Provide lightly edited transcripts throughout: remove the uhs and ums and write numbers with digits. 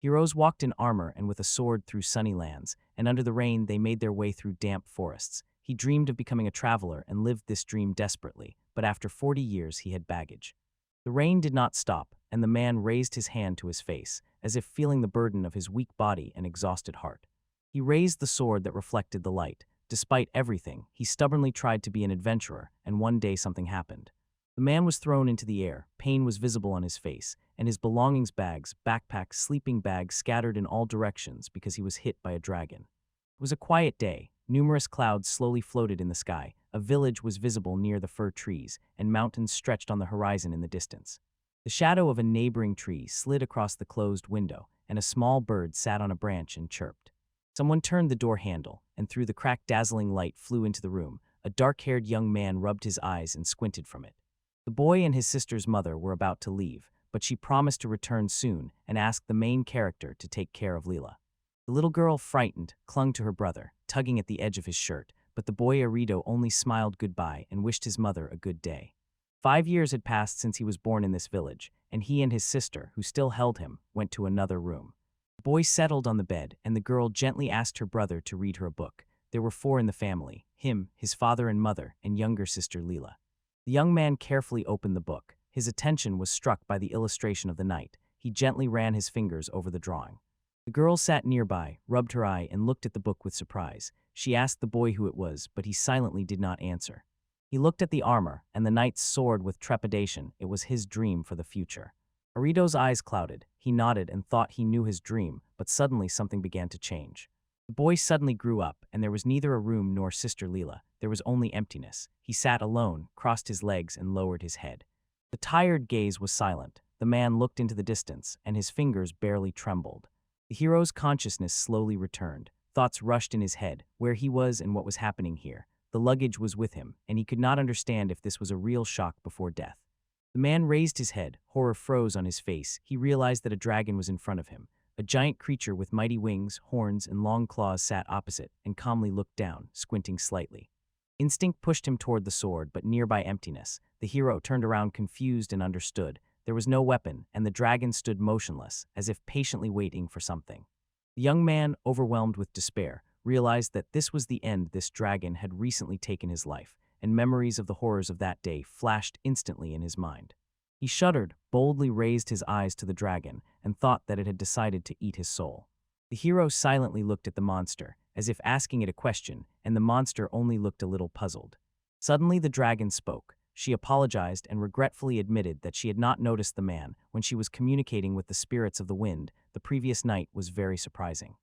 Heroes walked in armor and with a sword through sunny lands, and under the rain they made their way through damp forests. He dreamed of becoming a traveler and lived this dream desperately, but after 40 years he had baggage. The rain did not stop, and the man raised his hand to his face, as if feeling the burden of his weak body and exhausted heart. He raised the sword that reflected the light. Despite everything, he stubbornly tried to be an adventurer, and one day something happened. The man was thrown into the air, pain was visible on his face, and his belongings bags, backpack, sleeping bag scattered in all directions because he was hit by a dragon. It was a quiet day. Numerous clouds slowly floated in the sky, a village was visible near the fir trees, and mountains stretched on the horizon in the distance. The shadow of a neighboring tree slid across the closed window, and a small bird sat on a branch and chirped. Someone turned the door handle, and through the crack dazzling light flew into the room. A dark-haired young man rubbed his eyes and squinted from it. The boy and his sister's mother were about to leave, but she promised to return soon and asked the main character to take care of Leela. The little girl, frightened, clung to her brother, tugging at the edge of his shirt, but the boy Arrio only smiled goodbye and wished his mother a good day. 5 years had passed since he was born in this village, and he and his sister, who still held him, went to another room. The boy settled on the bed, and the girl gently asked her brother to read her a book. There were 4 in the family: him, his father and mother, and younger sister Leela. The young man carefully opened the book. His attention was struck by the illustration of the knight. He gently ran his fingers over the drawing. The girl sat nearby, rubbed her eye, and looked at the book with surprise. She asked the boy who it was, but he silently did not answer. He looked at the armor, and the knight's sword with trepidation. It was his dream for the future. Arrito's eyes clouded. He nodded and thought he knew his dream, but suddenly something began to change. The boy suddenly grew up, and there was neither a room nor Sister Leela. There was only emptiness. He sat alone, crossed his legs, and lowered his head. The tired gaze was silent. The man looked into the distance, and his fingers barely trembled. The hero's consciousness slowly returned. Thoughts rushed in his head, where he was and what was happening here. The luggage was with him, and he could not understand if this was a real shock before death. The man raised his head. Horror froze on his face. He realized that a dragon was in front of him. A giant creature with mighty wings, horns, and long claws sat opposite and calmly looked down, squinting slightly. Instinct pushed him toward the sword, but nearby emptiness. The hero turned around confused and understood. There was no weapon, and the dragon stood motionless, as if patiently waiting for something. The young man, overwhelmed with despair, realized that this was the end. This dragon had recently taken his life, and memories of the horrors of that day flashed instantly in his mind. He shuddered, boldly raised his eyes to the dragon, and thought that it had decided to eat his soul. The hero silently looked at the monster, as if asking it a question, and the monster only looked a little puzzled. Suddenly the dragon spoke. She apologized and regretfully admitted that she had not noticed the man when she was communicating with the spirits of the wind. The previous night was very surprising.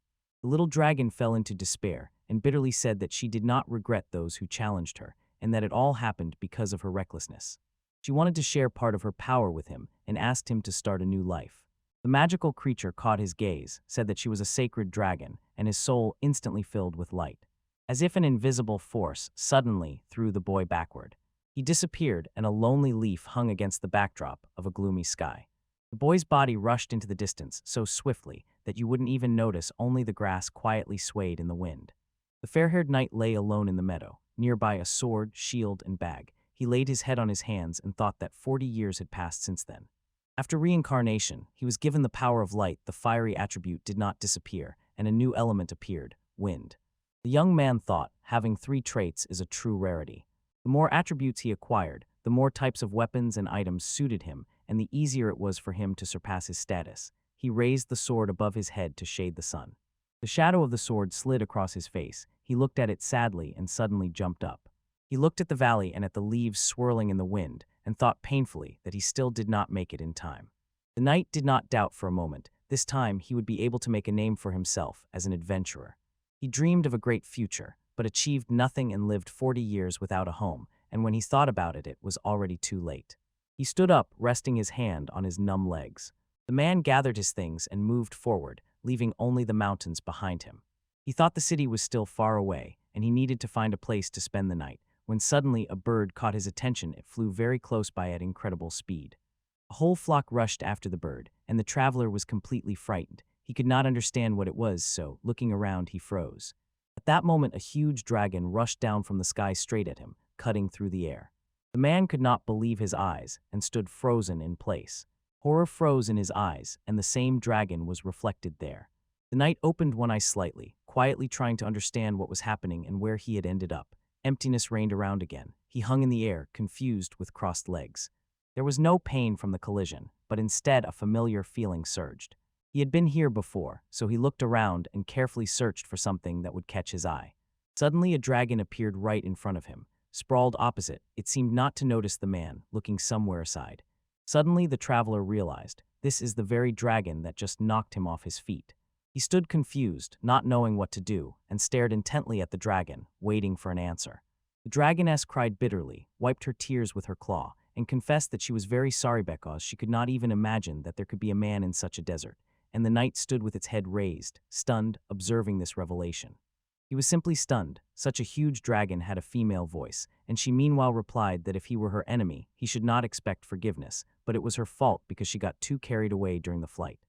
The little dragon fell into despair and bitterly said that she did not regret those who challenged her, and that it all happened because of her recklessness. She wanted to share part of her power with him and asked him to start a new life. The magical creature caught his gaze, said that she was a sacred dragon, and his soul instantly filled with light. As if an invisible force suddenly threw the boy backward. He disappeared, and a lonely leaf hung against the backdrop of a gloomy sky. The boy's body rushed into the distance so swiftly that you wouldn't even notice. Only the grass quietly swayed in the wind. The fair-haired knight lay alone in the meadow, nearby a sword, shield, and bag. He laid his head on his hands and thought that 40 years had passed since then. After reincarnation, he was given the power of light. The fiery attribute did not disappear, and a new element appeared: wind. The young man thought having 3 traits is a true rarity. The more attributes he acquired, the more types of weapons and items suited him, and the easier it was for him to surpass his status. He raised the sword above his head to shade the sun. The shadow of the sword slid across his face. He looked at it sadly and suddenly jumped up. He looked at the valley and at the leaves swirling in the wind, and thought painfully that he still did not make it in time. The knight did not doubt for a moment. This time he would be able to make a name for himself as an adventurer. He dreamed of a great future, but achieved nothing and lived 40 years without a home, and when he thought about it, it was already too late. He stood up, resting his hand on his numb legs. The man gathered his things and moved forward, leaving only the mountains behind him. He thought the city was still far away, and he needed to find a place to spend the night, when suddenly a bird caught his attention. It flew very close by at incredible speed. A whole flock rushed after the bird, and the traveler was completely frightened. He could not understand what it was, so, looking around, he froze. At that moment, a huge dragon rushed down from the sky straight at him, cutting through the air. The man could not believe his eyes and stood frozen in place. Horror froze in his eyes, and the same dragon was reflected there. The knight opened one eye slightly, quietly trying to understand what was happening and where he had ended up. Emptiness reigned around again. He hung in the air, confused with crossed legs. There was no pain from the collision, but instead a familiar feeling surged. He had been here before, so he looked around and carefully searched for something that would catch his eye. Suddenly a dragon appeared right in front of him. Sprawled opposite, it seemed not to notice the man, looking somewhere aside. Suddenly the traveler realized, this is the very dragon that just knocked him off his feet. He stood confused, not knowing what to do, and stared intently at the dragon, waiting for an answer. The dragoness cried bitterly, wiped her tears with her claw, and confessed that she was very sorry because she could not even imagine that there could be a man in such a desert, and the knight stood with its head raised, stunned, observing this revelation. He was simply stunned. Such a huge dragon had a female voice, and she meanwhile replied that if he were her enemy, he should not expect forgiveness, but it was her fault because she got too carried away during the flight.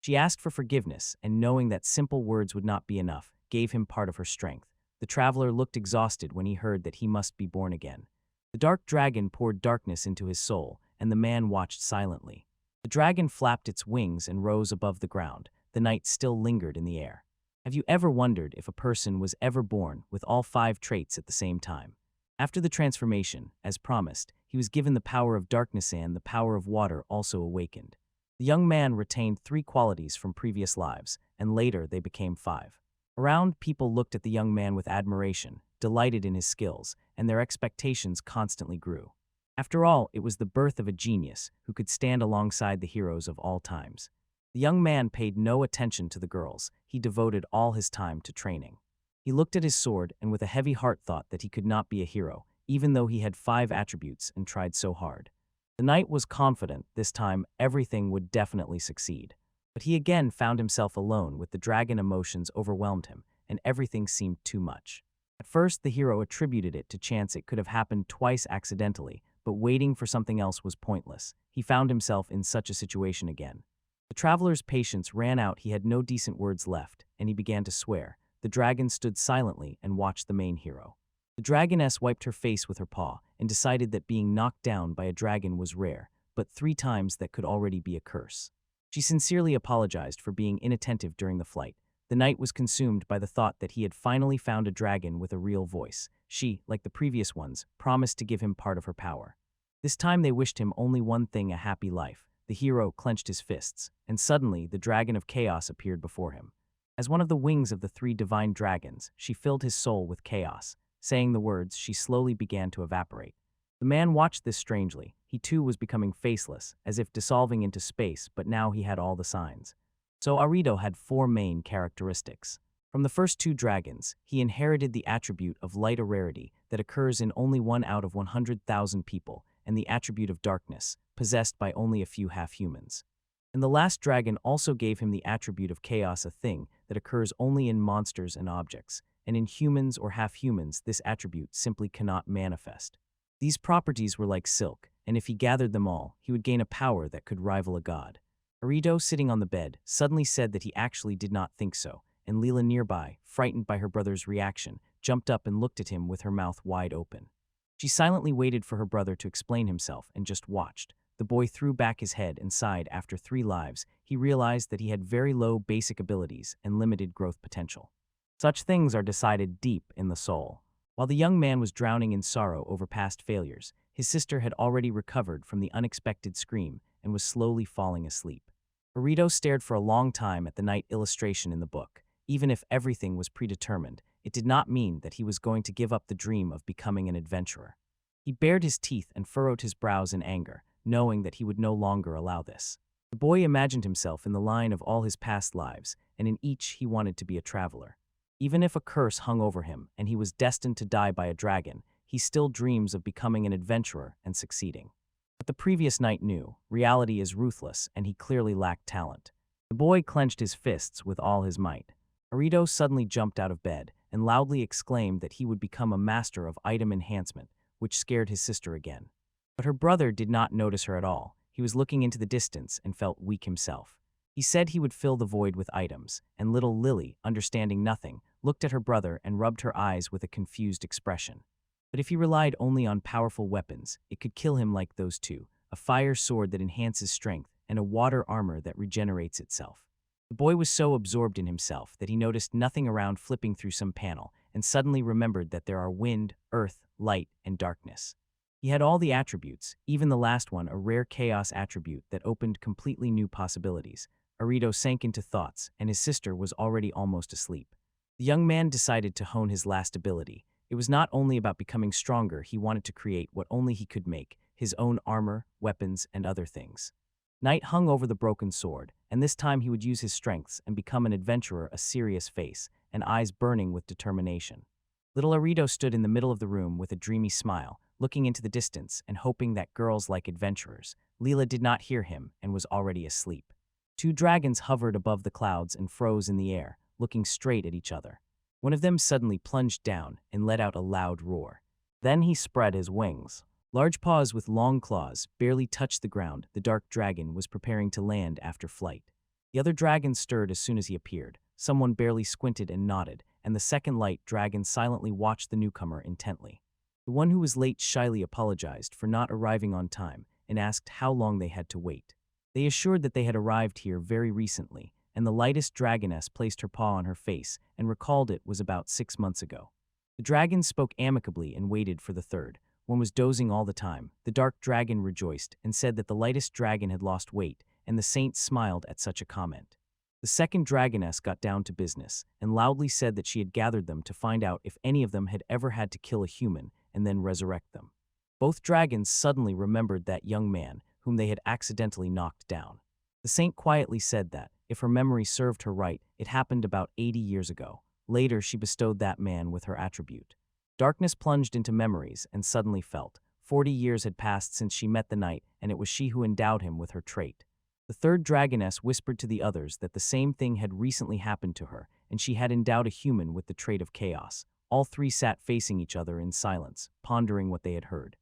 She asked for forgiveness, and knowing that simple words would not be enough, gave him part of her strength. The traveler looked exhausted when he heard that he must be born again. The dark dragon poured darkness into his soul, and the man watched silently. The dragon flapped its wings and rose above the ground. The knight still lingered in the air. Have you ever wondered if a person was ever born with all 5 traits at the same time? After the transformation, as promised, he was given the power of darkness and the power of water also awakened. The young man retained 3 qualities from previous lives, and later they became 5. Around, people looked at the young man with admiration, delighted in his skills, and their expectations constantly grew. After all, it was the birth of a genius who could stand alongside the heroes of all times. The young man paid no attention to the girls. He devoted all his time to training. He looked at his sword and with a heavy heart thought that he could not be a hero, even though he had 5 attributes and tried so hard. The knight was confident this time everything would definitely succeed. But he again found himself alone with the dragon. Emotions overwhelmed him, and everything seemed too much. At first, the hero attributed it to chance. It could have happened twice accidentally, but waiting for something else was pointless. He found himself in such a situation again. The traveler's patience ran out. He had no decent words left, and he began to swear. The dragon stood silently and watched the main hero. The dragoness wiped her face with her paw and decided that being knocked down by a dragon was rare, but 3 times that could already be a curse. She sincerely apologized for being inattentive during the flight. The knight was consumed by the thought that he had finally found a dragon with a real voice. She, like the previous ones, promised to give him part of her power. This time they wished him only one thing: a happy life. The hero clenched his fists, and suddenly the dragon of chaos appeared before him. As one of the wings of the 3 divine dragons, she filled his soul with chaos. Saying the words, she slowly began to evaporate. The man watched this strangely. He too was becoming faceless, as if dissolving into space, but now he had all the signs. So Arrio had 4 main characteristics. From the first 2 dragons, he inherited the attribute of light, a rarity that occurs in only 1 out of 100,000 people, and the attribute of darkness, possessed by only a few half-humans. And the last dragon also gave him the attribute of chaos, a thing that occurs only in monsters and objects, and in humans or half-humans this attribute simply cannot manifest. These properties were like silk, and if he gathered them all, he would gain a power that could rival a god. Arrio, sitting on the bed, suddenly said that he actually did not think so, and Leela nearby, frightened by her brother's reaction, jumped up and looked at him with her mouth wide open. She silently waited for her brother to explain himself and just watched. The boy threw back his head and sighed. After 3 lives, he realized that he had very low basic abilities and limited growth potential. Such things are decided deep in the soul. While the young man was drowning in sorrow over past failures, his sister had already recovered from the unexpected scream and was slowly falling asleep. Arrio stared for a long time at the knight illustration in the book. Even if everything was predetermined, it did not mean that he was going to give up the dream of becoming an adventurer. He bared his teeth and furrowed his brows in anger, knowing that he would no longer allow this. The boy imagined himself in the line of all his past lives, and in each he wanted to be a traveler. Even if a curse hung over him and he was destined to die by a dragon, he still dreams of becoming an adventurer and succeeding. But the previous knight knew, reality is ruthless and he clearly lacked talent. The boy clenched his fists with all his might. Arrio suddenly jumped out of bed and loudly exclaimed that he would become a master of item enhancement, which scared his sister again. But her brother did not notice her at all. He was looking into the distance and felt weak himself. He said he would fill the void with items, and little Lily, understanding nothing, looked at her brother and rubbed her eyes with a confused expression. But if he relied only on powerful weapons, it could kill him like those 2, a fire sword that enhances strength and a water armor that regenerates itself. The boy was so absorbed in himself that he noticed nothing around flipping through some panel and suddenly remembered that there are wind, earth, light, and darkness. He had all the attributes, even the last one, a rare chaos attribute that opened completely new possibilities. Arrio sank into thoughts, and his sister was already almost asleep. The young man decided to hone his last ability. It was not only about becoming stronger, he wanted to create what only he could make, his own armor, weapons, and other things. Night hung over the broken sword, and this time he would use his strengths and become an adventurer, a serious face, and eyes burning with determination. Little Arrio stood in the middle of the room with a dreamy smile, looking into the distance and hoping that girls like adventurers. Leela did not hear him and was already asleep. Two dragons hovered above the clouds and froze in the air, looking straight at each other. One of them suddenly plunged down and let out a loud roar. Then he spread his wings. Large paws with long claws barely touched the ground. The dark dragon was preparing to land after flight. The other dragon stirred as soon as he appeared. Someone barely squinted and nodded, and the second light dragon silently watched the newcomer intently. The one who was late shyly apologized for not arriving on time and asked how long they had to wait. They assured that they had arrived here very recently, and the lightest dragoness placed her paw on her face and recalled it was about 6 months ago. The dragons spoke amicably and waited for the third. One was dozing all the time. The dark dragon rejoiced and said that the lightest dragon had lost weight, and the saint smiled at such a comment. The second dragoness got down to business and loudly said that she had gathered them to find out if any of them had ever had to kill a human and then resurrect them. Both dragons suddenly remembered that young man whom they had accidentally knocked down. The saint quietly said that, if her memory served her right, it happened about 80 years ago. Later, she bestowed that man with her attribute. Darkness plunged into memories and suddenly felt. 40 years had passed since she met the knight, and it was she who endowed him with her trait. The third dragoness whispered to the others that the same thing had recently happened to her, and she had endowed a human with the trait of chaos. All three sat facing each other in silence, pondering what they had heard.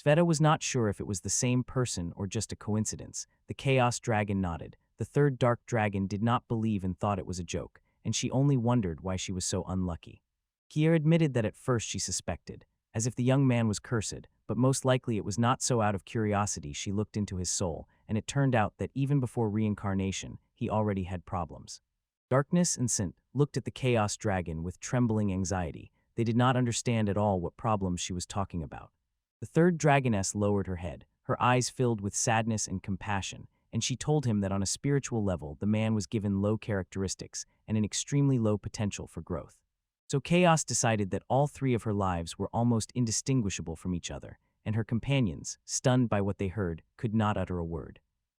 Sveta was not sure if it was the same person or just a coincidence. The chaos dragon nodded. The third dark dragon did not believe and thought it was a joke, and she only wondered why she was so unlucky. Kier admitted that at first she suspected, as if the young man was cursed, but most likely it was not so. Out of curiosity she looked into his soul, and it turned out that even before reincarnation, he already had problems. Darkness and Sint looked at the chaos dragon with trembling anxiety. They did not understand at all what problems she was talking about. The third dragoness lowered her head, her eyes filled with sadness and compassion, and she told him that on a spiritual level the man was given low characteristics and an extremely low potential for growth. So Chaos decided that all three of her lives were almost indistinguishable from each other, and her companions, stunned by what they heard, could not utter a word.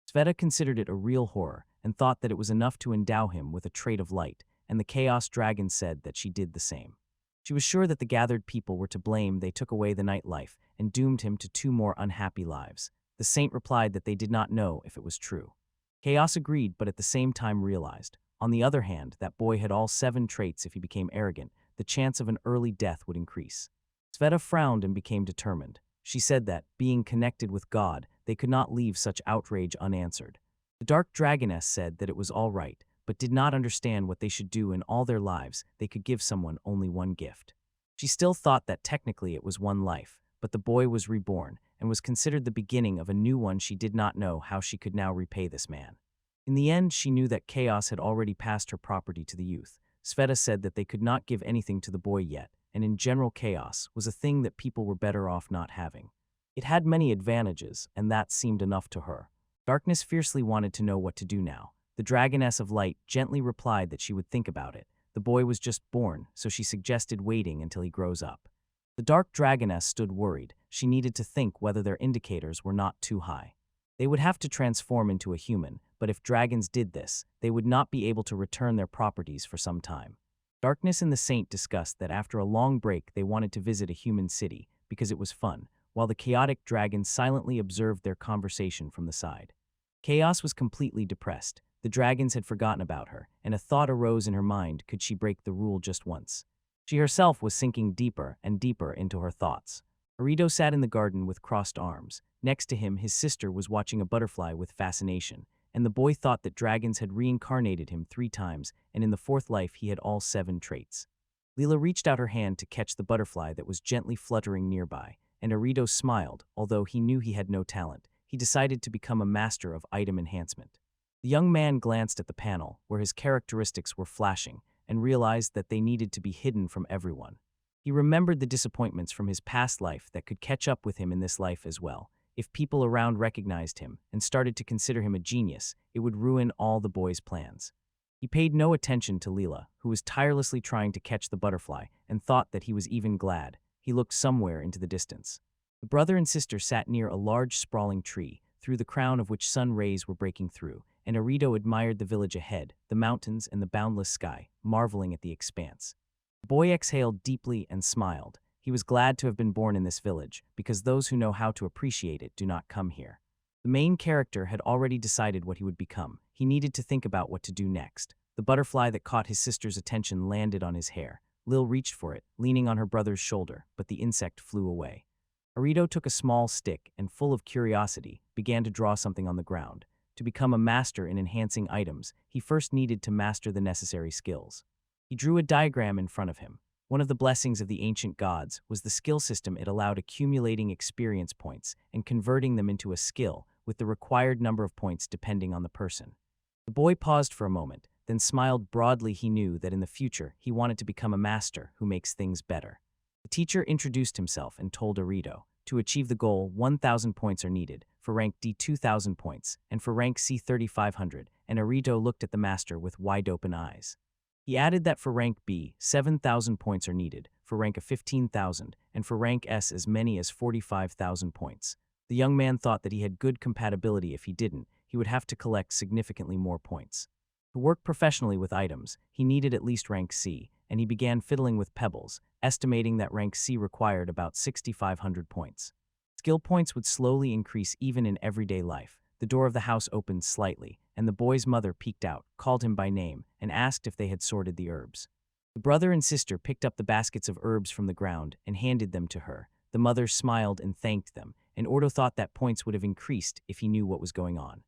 Sveta considered it a real horror and thought that it was enough to endow him with a trait of light, and the Chaos Dragon said that she did the same. She was sure that the gathered people were to blame. They took away the night life and doomed him to 2 more unhappy lives. The saint replied that they did not know if it was true. Chaos agreed, but at the same time realized, on the other hand, that boy had all 7 traits. If he became arrogant, the chance of an early death would increase. Sveta frowned and became determined. She said that, being connected with God, they could not leave such outrage unanswered. The dark dragoness said that it was all right, but did not understand what they should do in all their lives. They could give someone only one gift. She still thought that technically it was one life, but the boy was reborn and was considered the beginning of a new one. She did not know how she could now repay this man. In the end, she knew that Chaos had already passed her property to the youth. Sveta said that they could not give anything to the boy yet, and in general Chaos was a thing that people were better off not having. It had many advantages, and that seemed enough to her. Darkness fiercely wanted to know what to do now. The Dragoness of Light gently replied that she would think about it. The boy was just born, so she suggested waiting until he grows up. The Dark Dragoness stood worried. She needed to think whether their indicators were not too high. They would have to transform into a human, but if dragons did this, they would not be able to return their properties for some time. Darkness and the Saint discussed that after a long break they wanted to visit a human city, because it was fun, while the chaotic dragon silently observed their conversation from the side. Chaos was completely depressed. The dragons had forgotten about her, and a thought arose in her mind: could she break the rule just once? She herself was sinking deeper and deeper into her thoughts. Arrio sat in the garden with crossed arms. Next to him, his sister was watching a butterfly with fascination, and the boy thought that dragons had reincarnated him 3 times, and in the 4th life he had all 7 traits. Leela reached out her hand to catch the butterfly that was gently fluttering nearby, and Arrio smiled. Although he knew he had no talent, he decided to become a master of item enhancement. The young man glanced at the panel, where his characteristics were flashing, and realized that they needed to be hidden from everyone. He remembered the disappointments from his past life that could catch up with him in this life as well. If people around recognized him and started to consider him a genius, it would ruin all the boy's plans. He paid no attention to Leela, who was tirelessly trying to catch the butterfly, and thought that he was even glad. He looked somewhere into the distance. The brother and sister sat near a large sprawling tree, through the crown of which sun rays were breaking through, and Arrio admired the village ahead, the mountains and the boundless sky, marveling at the expanse. The boy exhaled deeply and smiled. He was glad to have been born in this village, because those who know how to appreciate it do not come here. The main character had already decided what he would become. He needed to think about what to do next. The butterfly that caught his sister's attention landed on his hair. Lil reached for it, leaning on her brother's shoulder, but the insect flew away. Arrio took a small stick and, full of curiosity, began to draw something on the ground. To become a master in enhancing items, he first needed to master the necessary skills. He drew a diagram in front of him. One of the blessings of the ancient gods was the skill system it allowed accumulating experience points and converting them into a skill, with the required number of points depending on the person. The boy paused for a moment, then smiled broadly. He knew that in the future he wanted to become a master who makes things better. The teacher introduced himself and told Arrio, to achieve the goal, 1,000 points are needed, for rank D 2,000 points, and for rank C 3,500, and Arrio looked at the master with wide-open eyes. He added that for rank B, 7,000 points are needed, for rank of 15,000, and for rank S as many as 45,000 points. The young man thought that he had good compatibility. If he didn't, he would have to collect significantly more points. To work professionally with items, he needed at least rank C, and he began fiddling with pebbles, estimating that rank C required about 6,500 points. Skill points would slowly increase even in everyday life. The door of the house opened slightly, and the boy's mother peeked out, called him by name, and asked if they had sorted the herbs. The brother and sister picked up the baskets of herbs from the ground and handed them to her. The mother smiled and thanked them, and Arrio thought that points would have increased if he knew what was going on.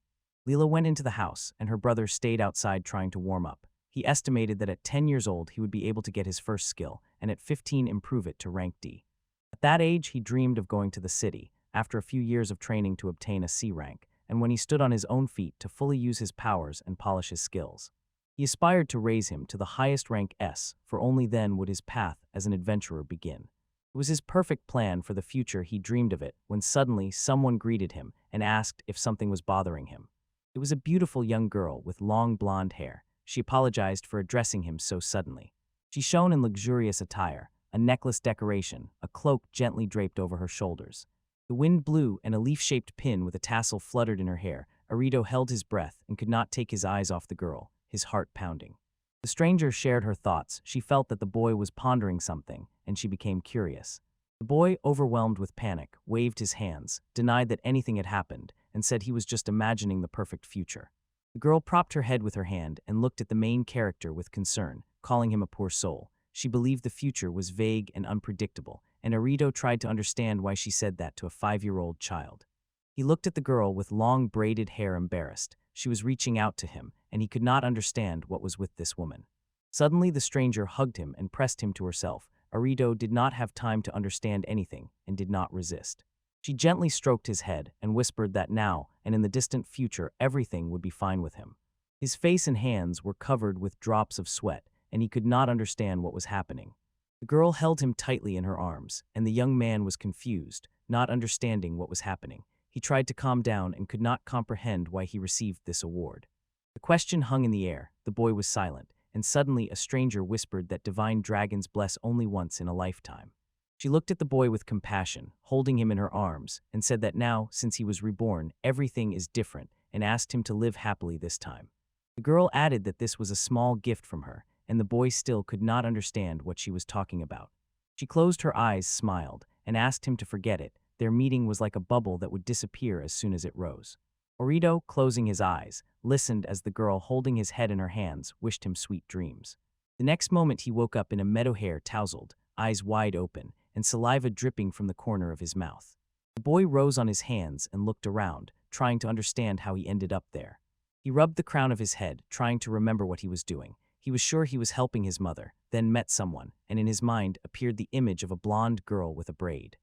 Leela went into the house, and her brother stayed outside trying to warm up. He estimated that at 10 years old he would be able to get his first skill, and at 15 improve it to rank D. At that age he dreamed of going to the city, after a few years of training to obtain a C rank, and when he stood on his own feet to fully use his powers and polish his skills. He aspired to raise him to the highest rank S, for only then would his path as an adventurer begin. It was his perfect plan for the future. He dreamed of it when suddenly someone greeted him and asked if something was bothering him. It was a beautiful young girl with long blonde hair. She apologized for addressing him so suddenly. She shone in luxurious attire, a necklace decoration, a cloak gently draped over her shoulders. The wind blew and a leaf-shaped pin with a tassel fluttered in her hair. Arrio held his breath and could not take his eyes off the girl, his heart pounding. The stranger shared her thoughts. She felt that the boy was pondering something, and she became curious. The boy, overwhelmed with panic, waved his hands, denied that anything had happened, and said he was just imagining the perfect future. The girl propped her head with her hand and looked at the main character with concern, calling him a poor soul. She believed the future was vague and unpredictable, and Arrio tried to understand why she said that to a 5-year-old child. He looked at the girl with long braided hair, embarrassed. She was reaching out to him, and he could not understand what was with this woman. Suddenly the stranger hugged him and pressed him to herself. Arrio did not have time to understand anything and did not resist. She gently stroked his head and whispered that now and in the distant future everything would be fine with him. His face and hands were covered with drops of sweat, and he could not understand what was happening. The girl held him tightly in her arms, and the young man was confused, not understanding what was happening. He tried to calm down and could not comprehend why he received this award. The question hung in the air. The boy was silent, and suddenly a stranger whispered that divine dragons bless only once in a lifetime. She looked at the boy with compassion, holding him in her arms, and said that now, since he was reborn, everything is different, and asked him to live happily this time. The girl added that this was a small gift from her, and the boy still could not understand what she was talking about. She closed her eyes, smiled, and asked him to forget it. Their meeting was like a bubble that would disappear as soon as it rose. Arrio, closing his eyes, listened as the girl, holding his head in her hands, wished him sweet dreams. The next moment he woke up in a meadow, hair tousled, eyes wide open, and saliva dripping from the corner of his mouth. The boy rose on his hands and looked around, trying to understand how he ended up there. He rubbed the crown of his head, trying to remember what he was doing. He was sure he was helping his mother, then met someone, and in his mind appeared the image of a blonde girl with a braid.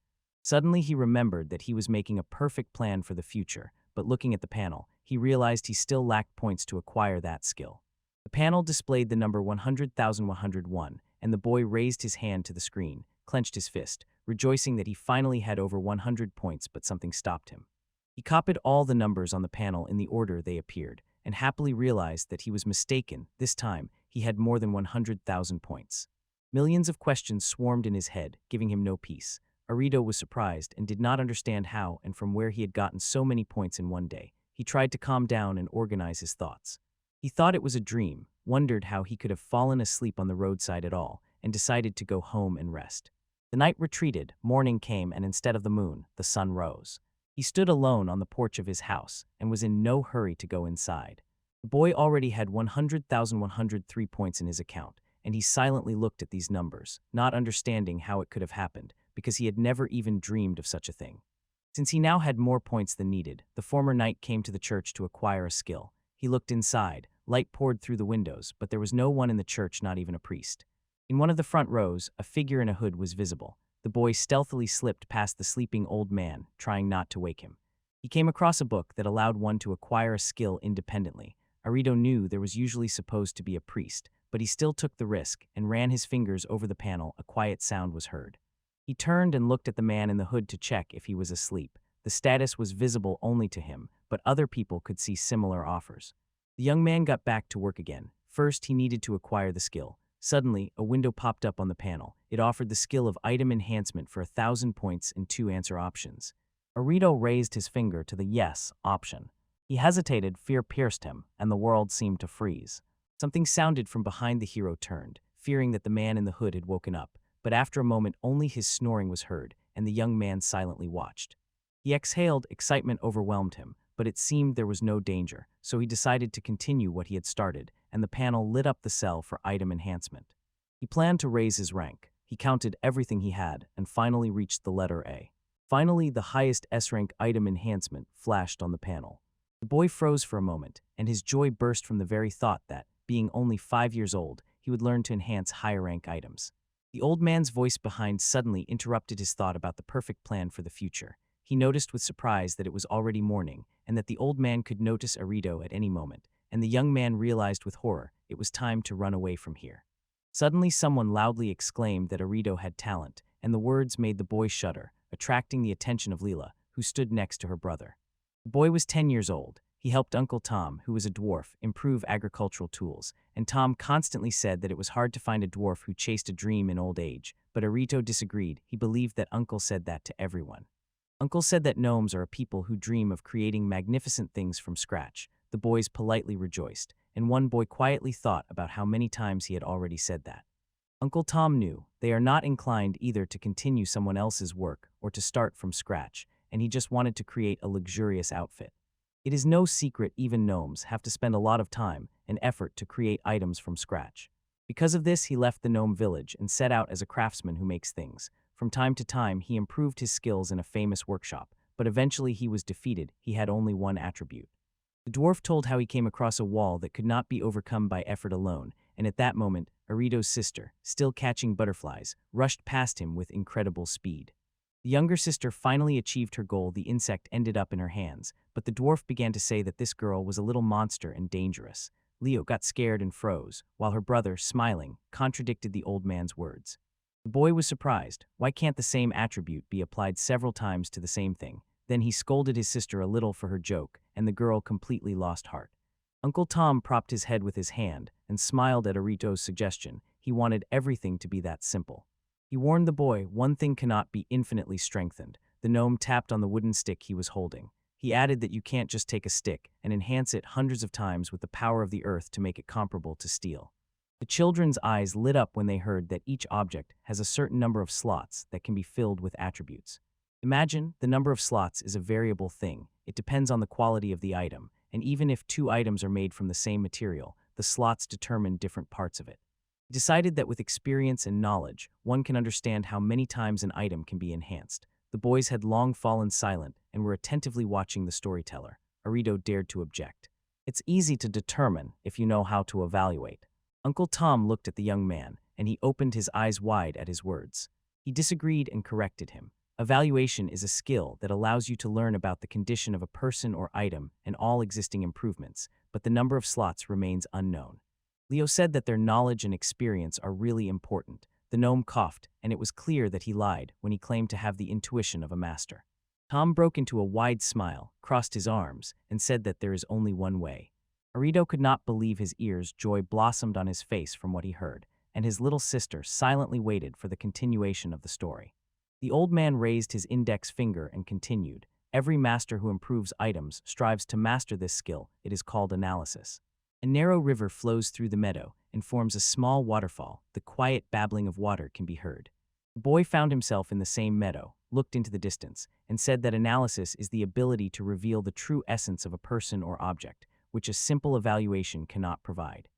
Suddenly he remembered that he was making a perfect plan for the future, but looking at the panel, he realized he still lacked points to acquire that skill. The panel displayed the number 100,101, and the boy raised his hand to the screen, clenched his fist, rejoicing that he finally had over 100 points, but something stopped him. He copied all the numbers on the panel in the order they appeared, and happily realized that he was mistaken. This time, he had more than 100,000 points. Millions of questions swarmed in his head, giving him no peace. Arrio was surprised and did not understand how and from where he had gotten so many points in one day. He tried to calm down and organize his thoughts. He thought it was a dream, wondered how he could have fallen asleep on the roadside at all, and decided to go home and rest. The night retreated, morning came, and instead of the moon, the sun rose. He stood alone on the porch of his house and was in no hurry to go inside. The boy already had 100,103 points in his account, and he silently looked at these numbers, not understanding how it could have happened, because he had never even dreamed of such a thing. Since he now had more points than needed, the former knight came to the church to acquire a skill. He looked inside. Light poured through the windows, but there was no one in the church, not even a priest. In one of the front rows, a figure in a hood was visible. The boy stealthily slipped past the sleeping old man, trying not to wake him. He came across a book that allowed one to acquire a skill independently. Arrio knew there was usually supposed to be a priest, but he still took the risk and ran his fingers over the panel. A quiet sound was heard. He turned and looked at the man in the hood to check if he was asleep. The status was visible only to him, but other people could see similar offers. The young man got back to work again. First, he needed to acquire the skill. Suddenly, a window popped up on the panel. It offered the skill of item enhancement for 1,000 points and 2 answer options. Arrio raised his finger to the yes option. He hesitated, fear pierced him, and the world seemed to freeze. Something sounded from behind. The hero turned, fearing that the man in the hood had woken up, but after a moment only his snoring was heard, and the young man silently watched. He exhaled, excitement overwhelmed him, but it seemed there was no danger, so he decided to continue what he had started, and the panel lit up the cell for item enhancement. He planned to raise his rank. He counted everything he had, and finally reached the letter A. Finally, the highest S-rank item enhancement flashed on the panel. The boy froze for a moment, and his joy burst from the very thought that, being only 5 years old, he would learn to enhance higher-rank items. The old man's voice behind suddenly interrupted his thought about the perfect plan for the future. He noticed with surprise that it was already morning, and that the old man could notice Arrio at any moment, and the young man realized with horror it was time to run away from here. Suddenly someone loudly exclaimed that Arrio had talent, and the words made the boy shudder, attracting the attention of Leela, who stood next to her brother. The boy was 10 years old. He helped Uncle Tom, who was a dwarf, improve agricultural tools, and Tom constantly said that it was hard to find a dwarf who chased a dream in old age, but Arrio disagreed. He believed that Uncle said that to everyone. Uncle said that gnomes are a people who dream of creating magnificent things from scratch. The boys politely rejoiced, and one boy quietly thought about how many times he had already said that. Uncle Tom knew they are not inclined either to continue someone else's work or to start from scratch, and he just wanted to create a luxurious outfit. It is no secret even gnomes have to spend a lot of time and effort to create items from scratch. Because of this, he left the gnome village and set out as a craftsman who makes things. From time to time, he improved his skills in a famous workshop, but eventually he was defeated. He had only one attribute. The dwarf told how he came across a wall that could not be overcome by effort alone, and at that moment, Arrio's sister, still catching butterflies, rushed past him with incredible speed. The younger sister finally achieved her goal. The insect ended up in her hands, but the dwarf began to say that this girl was a little monster and dangerous. Leo got scared and froze, while her brother, smiling, contradicted the old man's words. The boy was surprised. Why can't the same attribute be applied several times to the same thing? Then he scolded his sister a little for her joke, and the girl completely lost heart. Uncle Tom propped his head with his hand and smiled at Arrio's suggestion. He wanted everything to be that simple. He warned the boy one thing cannot be infinitely strengthened. The gnome tapped on the wooden stick he was holding. He added that you can't just take a stick and enhance it hundreds of times with the power of the earth to make it comparable to steel. The children's eyes lit up when they heard that each object has a certain number of slots that can be filled with attributes. Imagine, the number of slots is a variable thing. It depends on the quality of the item, and even if 2 items are made from the same material, the slots determine different parts of it. He decided that with experience and knowledge, one can understand how many times an item can be enhanced. The boys had long fallen silent and were attentively watching the storyteller. Arrio dared to object. It's easy to determine if you know how to evaluate. Uncle Tom looked at the young man, and he opened his eyes wide at his words. He disagreed and corrected him. Evaluation is a skill that allows you to learn about the condition of a person or item and all existing improvements, but the number of slots remains unknown. Leo said that their knowledge and experience are really important. The gnome coughed, and it was clear that he lied when he claimed to have the intuition of a master. Tom broke into a wide smile, crossed his arms, and said that there is only one way. Arrio could not believe his ears. Joy blossomed on his face from what he heard, and his little sister silently waited for the continuation of the story. The old man raised his index finger and continued. Every master who improves items strives to master this skill. It is called analysis. A narrow river flows through the meadow and forms a small waterfall. The quiet babbling of water can be heard. The boy found himself in the same meadow, looked into the distance, and said that analysis is the ability to reveal the true essence of a person or object, which a simple evaluation cannot provide.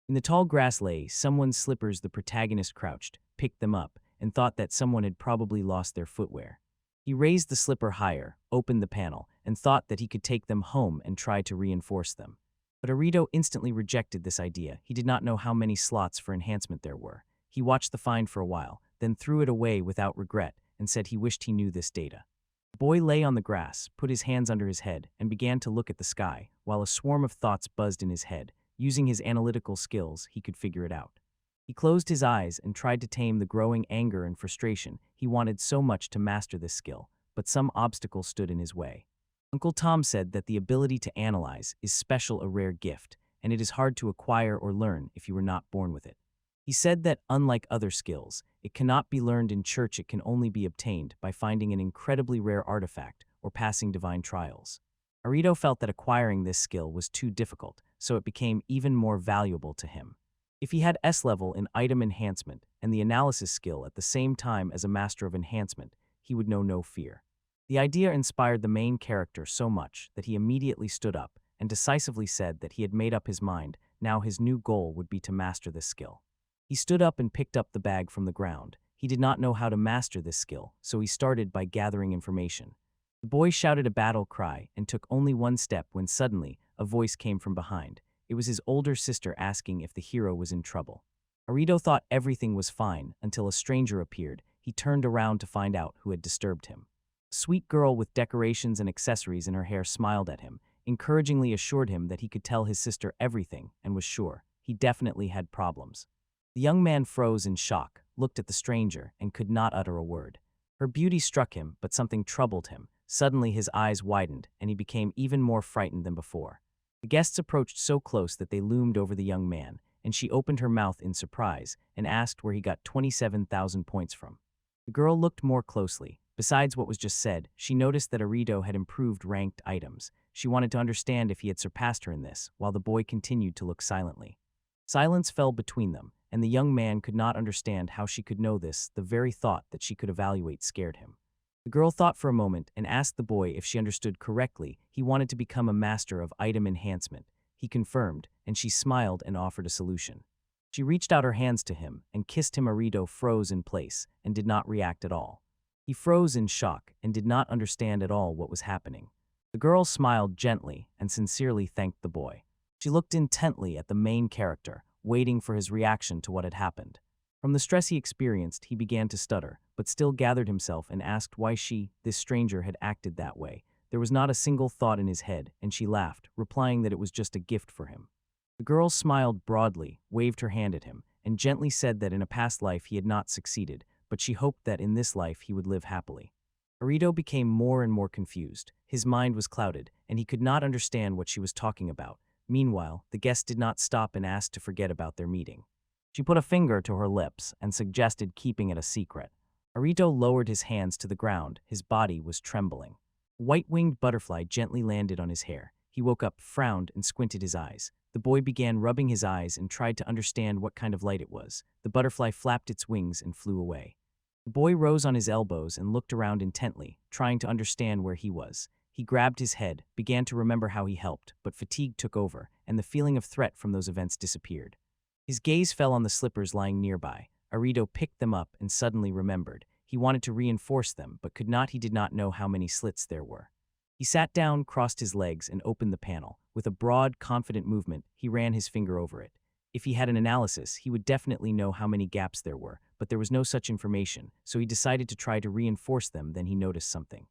In the tall grass lay someone's slippers. The protagonist crouched, picked them up, and thought that someone had probably lost their footwear. He raised the slipper higher, opened the panel, and thought that he could take them home and try to reinforce them. But Arrio instantly rejected this idea. He did not know how many slots for enhancement there were. He watched the find for a while, then threw it away without regret and said he wished he knew this data. The boy lay on the grass, put his hands under his head, and began to look at the sky, while a swarm of thoughts buzzed in his head. Using his analytical skills, he could figure it out. He closed his eyes and tried to tame the growing anger and frustration. He wanted so much to master this skill, but some obstacle stood in his way. Uncle Tom said that the ability to analyze is special, a rare gift, and it is hard to acquire or learn if you were not born with it. He said that, unlike other skills, it cannot be learned in church. It can only be obtained by finding an incredibly rare artifact or passing divine trials. Arrio felt that acquiring this skill was too difficult, so it became even more valuable to him. If he had S-level in item enhancement and the analysis skill at the same time as a master of enhancement, he would know no fear. The idea inspired the main character so much that he immediately stood up and decisively said that he had made up his mind. Now his new goal would be to master this skill. He stood up and picked up the bag from the ground. He did not know how to master this skill, so he started by gathering information. The boy shouted a battle cry and took only one step when suddenly a voice came from behind. It was his older sister asking if the hero was in trouble. Arrio thought everything was fine until a stranger appeared. He turned around to find out who had disturbed him. A sweet girl with decorations and accessories in her hair smiled at him, encouragingly assured him that he could tell his sister everything and was sure he definitely had problems. The young man froze in shock, looked at the stranger, and could not utter a word. Her beauty struck him, but something troubled him. Suddenly his eyes widened, and he became even more frightened than before. The guests approached so close that they loomed over the young man, and she opened her mouth in surprise and asked where he got 27,000 points from. The girl looked more closely. Besides what was just said, she noticed that Arrio had improved ranked items. She wanted to understand if he had surpassed her in this, while the boy continued to look silently. Silence fell between them, and the young man could not understand how she could know this. The very thought that she could evaluate scared him. The girl thought for a moment and asked the boy if she understood correctly. He wanted to become a master of item enhancement. He confirmed, and she smiled and offered a solution. She reached out her hands to him and kissed him. Arrio froze in place and did not react at all. He froze in shock and did not understand at all what was happening. The girl smiled gently and sincerely thanked the boy. She looked intently at the main character, waiting for his reaction to what had happened. From the stress he experienced, he began to stutter, but still gathered himself and asked why this stranger, had acted that way. There was not a single thought in his head, and she laughed, replying that it was just a gift for him. The girl smiled broadly, waved her hand at him, and gently said that in a past life he had not succeeded, but she hoped that in this life he would live happily. Arrio became more and more confused. His mind was clouded, and he could not understand what she was talking about. Meanwhile, the guest did not stop and asked to forget about their meeting. She put a finger to her lips and suggested keeping it a secret. Arrio lowered his hands to the ground. His body was trembling. A white-winged butterfly gently landed on his hair. He woke up, frowned, and squinted his eyes. The boy began rubbing his eyes and tried to understand what kind of light it was. The butterfly flapped its wings and flew away. The boy rose on his elbows and looked around intently, trying to understand where he was. He grabbed his head, began to remember how he helped, but fatigue took over, and the feeling of threat from those events disappeared. His gaze fell on the slippers lying nearby. Arrio picked them up and suddenly remembered. He wanted to reinforce them, but could not. He did not know how many slits there were. He sat down, crossed his legs, and opened the panel. With a broad, confident movement, he ran his finger over it. If he had an analysis, he would definitely know how many gaps there were, but but there was no such information, so he decided to try to reinforce them. Then he noticed something.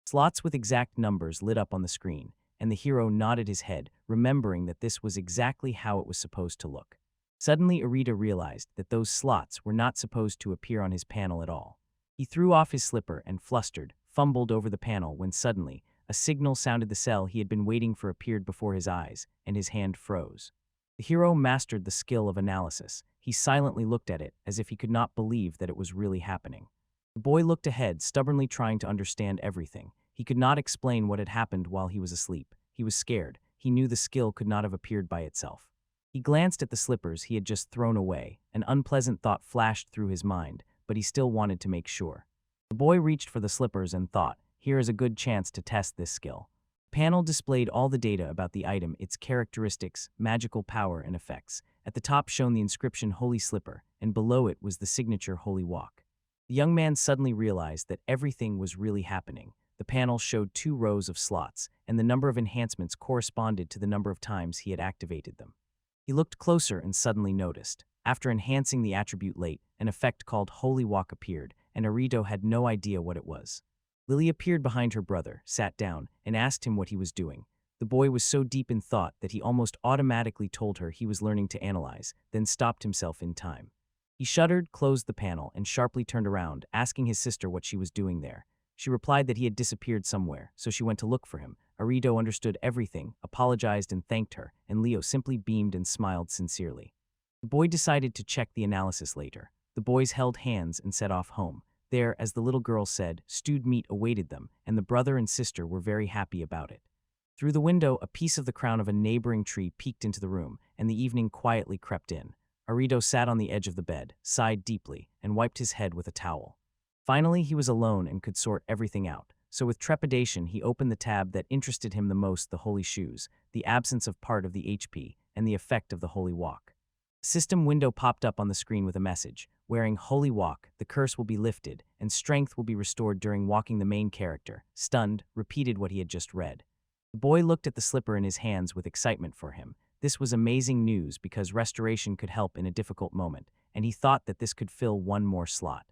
Slots with exact numbers lit up on the screen, and the hero nodded his head, remembering that this was exactly how it was supposed to look. Suddenly, Arrio realized that those slots were not supposed to appear on his panel at all. He threw off his slipper and, flustered, fumbled over the panel when suddenly, a signal sounded. The cell he had been waiting for appeared before his eyes, and his hand froze. The hero mastered the skill of analysis. He silently looked at it as if he could not believe that it was really happening. The boy looked ahead, stubbornly trying to understand everything. He could not explain what had happened while he was asleep. He was scared. He knew the skill could not have appeared by itself. He glanced at the slippers he had just thrown away. An unpleasant thought flashed through his mind, but he still wanted to make sure. The boy reached for the slippers and thought, here is a good chance to test this skill. The panel displayed all the data about the item, its characteristics, magical power, and effects. At the top shone the inscription Holy Slipper, and below it was the signature Holy Walk. The young man suddenly realized that everything was really happening. The panel showed 2 rows of slots, and the number of enhancements corresponded to the number of times he had activated them. He looked closer and suddenly noticed. After enhancing the attribute late, an effect called Holy Walk appeared, and Arrio had no idea what it was. Lily appeared behind her brother, sat down, and asked him what he was doing. The boy was so deep in thought that he almost automatically told her he was learning to analyze, then stopped himself in time. He shuddered, closed the panel, and sharply turned around, asking his sister what she was doing there. She replied that he had disappeared somewhere, so she went to look for him. Arrio understood everything, apologized and thanked her, and Leo simply beamed and smiled sincerely. The boy decided to check the analysis later. The boys held hands and set off home. There, as the little girl said, stewed meat awaited them, and the brother and sister were very happy about it. Through the window, a piece of the crown of a neighboring tree peeked into the room, and the evening quietly crept in. Arrio sat on the edge of the bed, sighed deeply, and wiped his head with a towel. Finally, he was alone and could sort everything out. So with trepidation, he opened the tab that interested him the most, the holy shoes, the absence of part of the HP, and the effect of the holy walk. A system window popped up on the screen with a message. Wearing Holy Walk, the curse will be lifted, and strength will be restored during walking. The main character, stunned, repeated what he had just read. The boy looked at the slipper in his hands with excitement for him. This was amazing news because restoration could help in a difficult moment, and he thought that this could fill one more slot.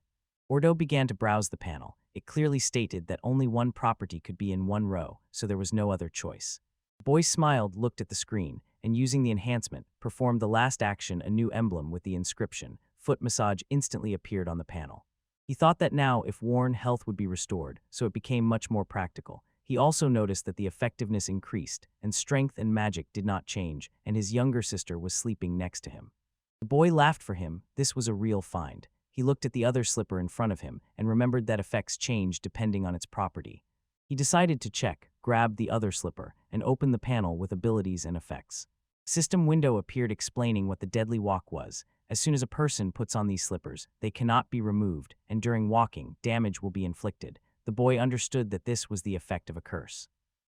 Arrio began to browse the panel. It clearly stated that only one property could be in one row, so there was no other choice. The boy smiled, looked at the screen, and using the enhancement, performed the last action. A new emblem with the inscription, Foot Massage, instantly appeared on the panel. He thought that now, if worn, health would be restored, so it became much more practical. He also noticed that the effectiveness increased, and strength and magic did not change, and his younger sister was sleeping next to him. The boy laughed for him. This was a real find. He looked at the other slipper in front of him and remembered that effects changed depending on its property. He decided to check, grabbed the other slipper, and opened the panel with abilities and effects. A system window appeared explaining what the deadly walk was. As soon as a person puts on these slippers, they cannot be removed, and during walking, damage will be inflicted. The boy understood that this was the effect of a curse.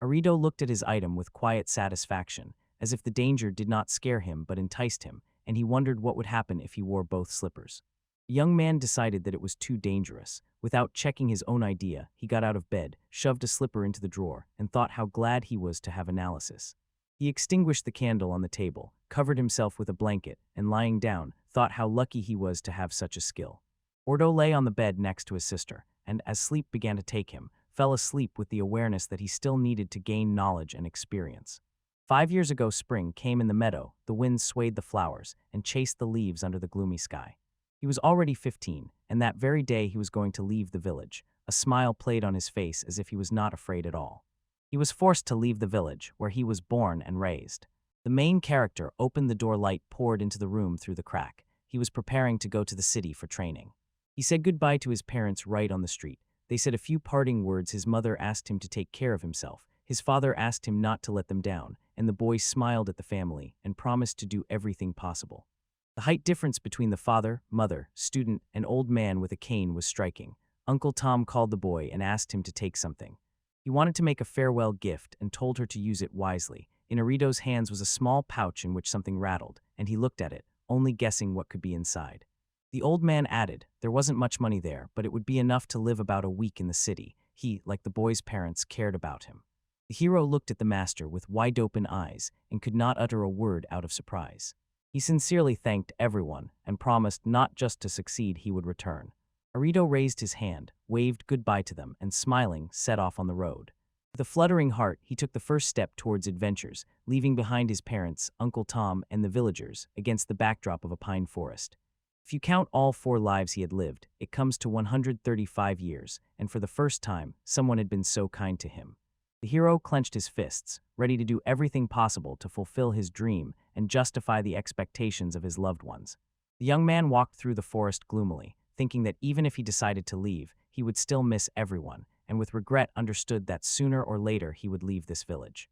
Arrio looked at his item with quiet satisfaction, as if the danger did not scare him but enticed him, and he wondered what would happen if he wore both slippers. The young man decided that it was too dangerous. Without checking his own idea, he got out of bed, shoved a slipper into the drawer, and thought how glad he was to have analysis. He extinguished the candle on the table, covered himself with a blanket, and lying down, thought how lucky he was to have such a skill. Arrio lay on the bed next to his sister, and as sleep began to take him, fell asleep with the awareness that he still needed to gain knowledge and experience. 5 years ago, spring came in the meadow. The wind swayed the flowers and chased the leaves under the gloomy sky. He was already 15, and that very day he was going to leave the village. A smile played on his face as if he was not afraid at all. He was forced to leave the village, where he was born and raised. The main character opened the door. Light poured into the room through the crack. He was preparing to go to the city for training. He said goodbye to his parents right on the street. They said a few parting words. His mother asked him to take care of himself. His father asked him not to let them down, and the boy smiled at the family and promised to do everything possible. The height difference between the father, mother, student, and old man with a cane was striking. Uncle Tom called the boy and asked him to take something. He wanted to make a farewell gift and told her to use it wisely. In Arrio's hands was a small pouch in which something rattled, and he looked at it, only guessing what could be inside. The old man added, there wasn't much money there, but it would be enough to live about a week in the city. He, like the boy's parents, cared about him. The hero looked at the master with wide-open eyes and could not utter a word out of surprise. He sincerely thanked everyone and promised not just to succeed, he would return. Arrio raised his hand, waved goodbye to them, and smiling, set off on the road. With a fluttering heart, he took the first step towards adventures, leaving behind his parents, Uncle Tom, and the villagers, against the backdrop of a pine forest. If you count all 4 lives he had lived, it comes to 135 years, and for the first time, someone had been so kind to him. The hero clenched his fists, ready to do everything possible to fulfill his dream and justify the expectations of his loved ones. The young man walked through the forest gloomily, thinking that even if he decided to leave, he would still miss everyone, and with regret understood that sooner or later he would leave this village.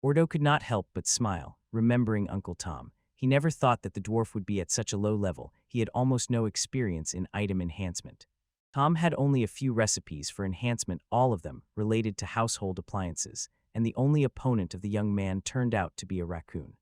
Arrio could not help but smile, remembering Uncle Tom. He never thought that the dwarf would be at such a low level. He had almost no experience in item enhancement. Tom had only a few recipes for enhancement, all of them related to household appliances, and the only opponent of the young man turned out to be a raccoon.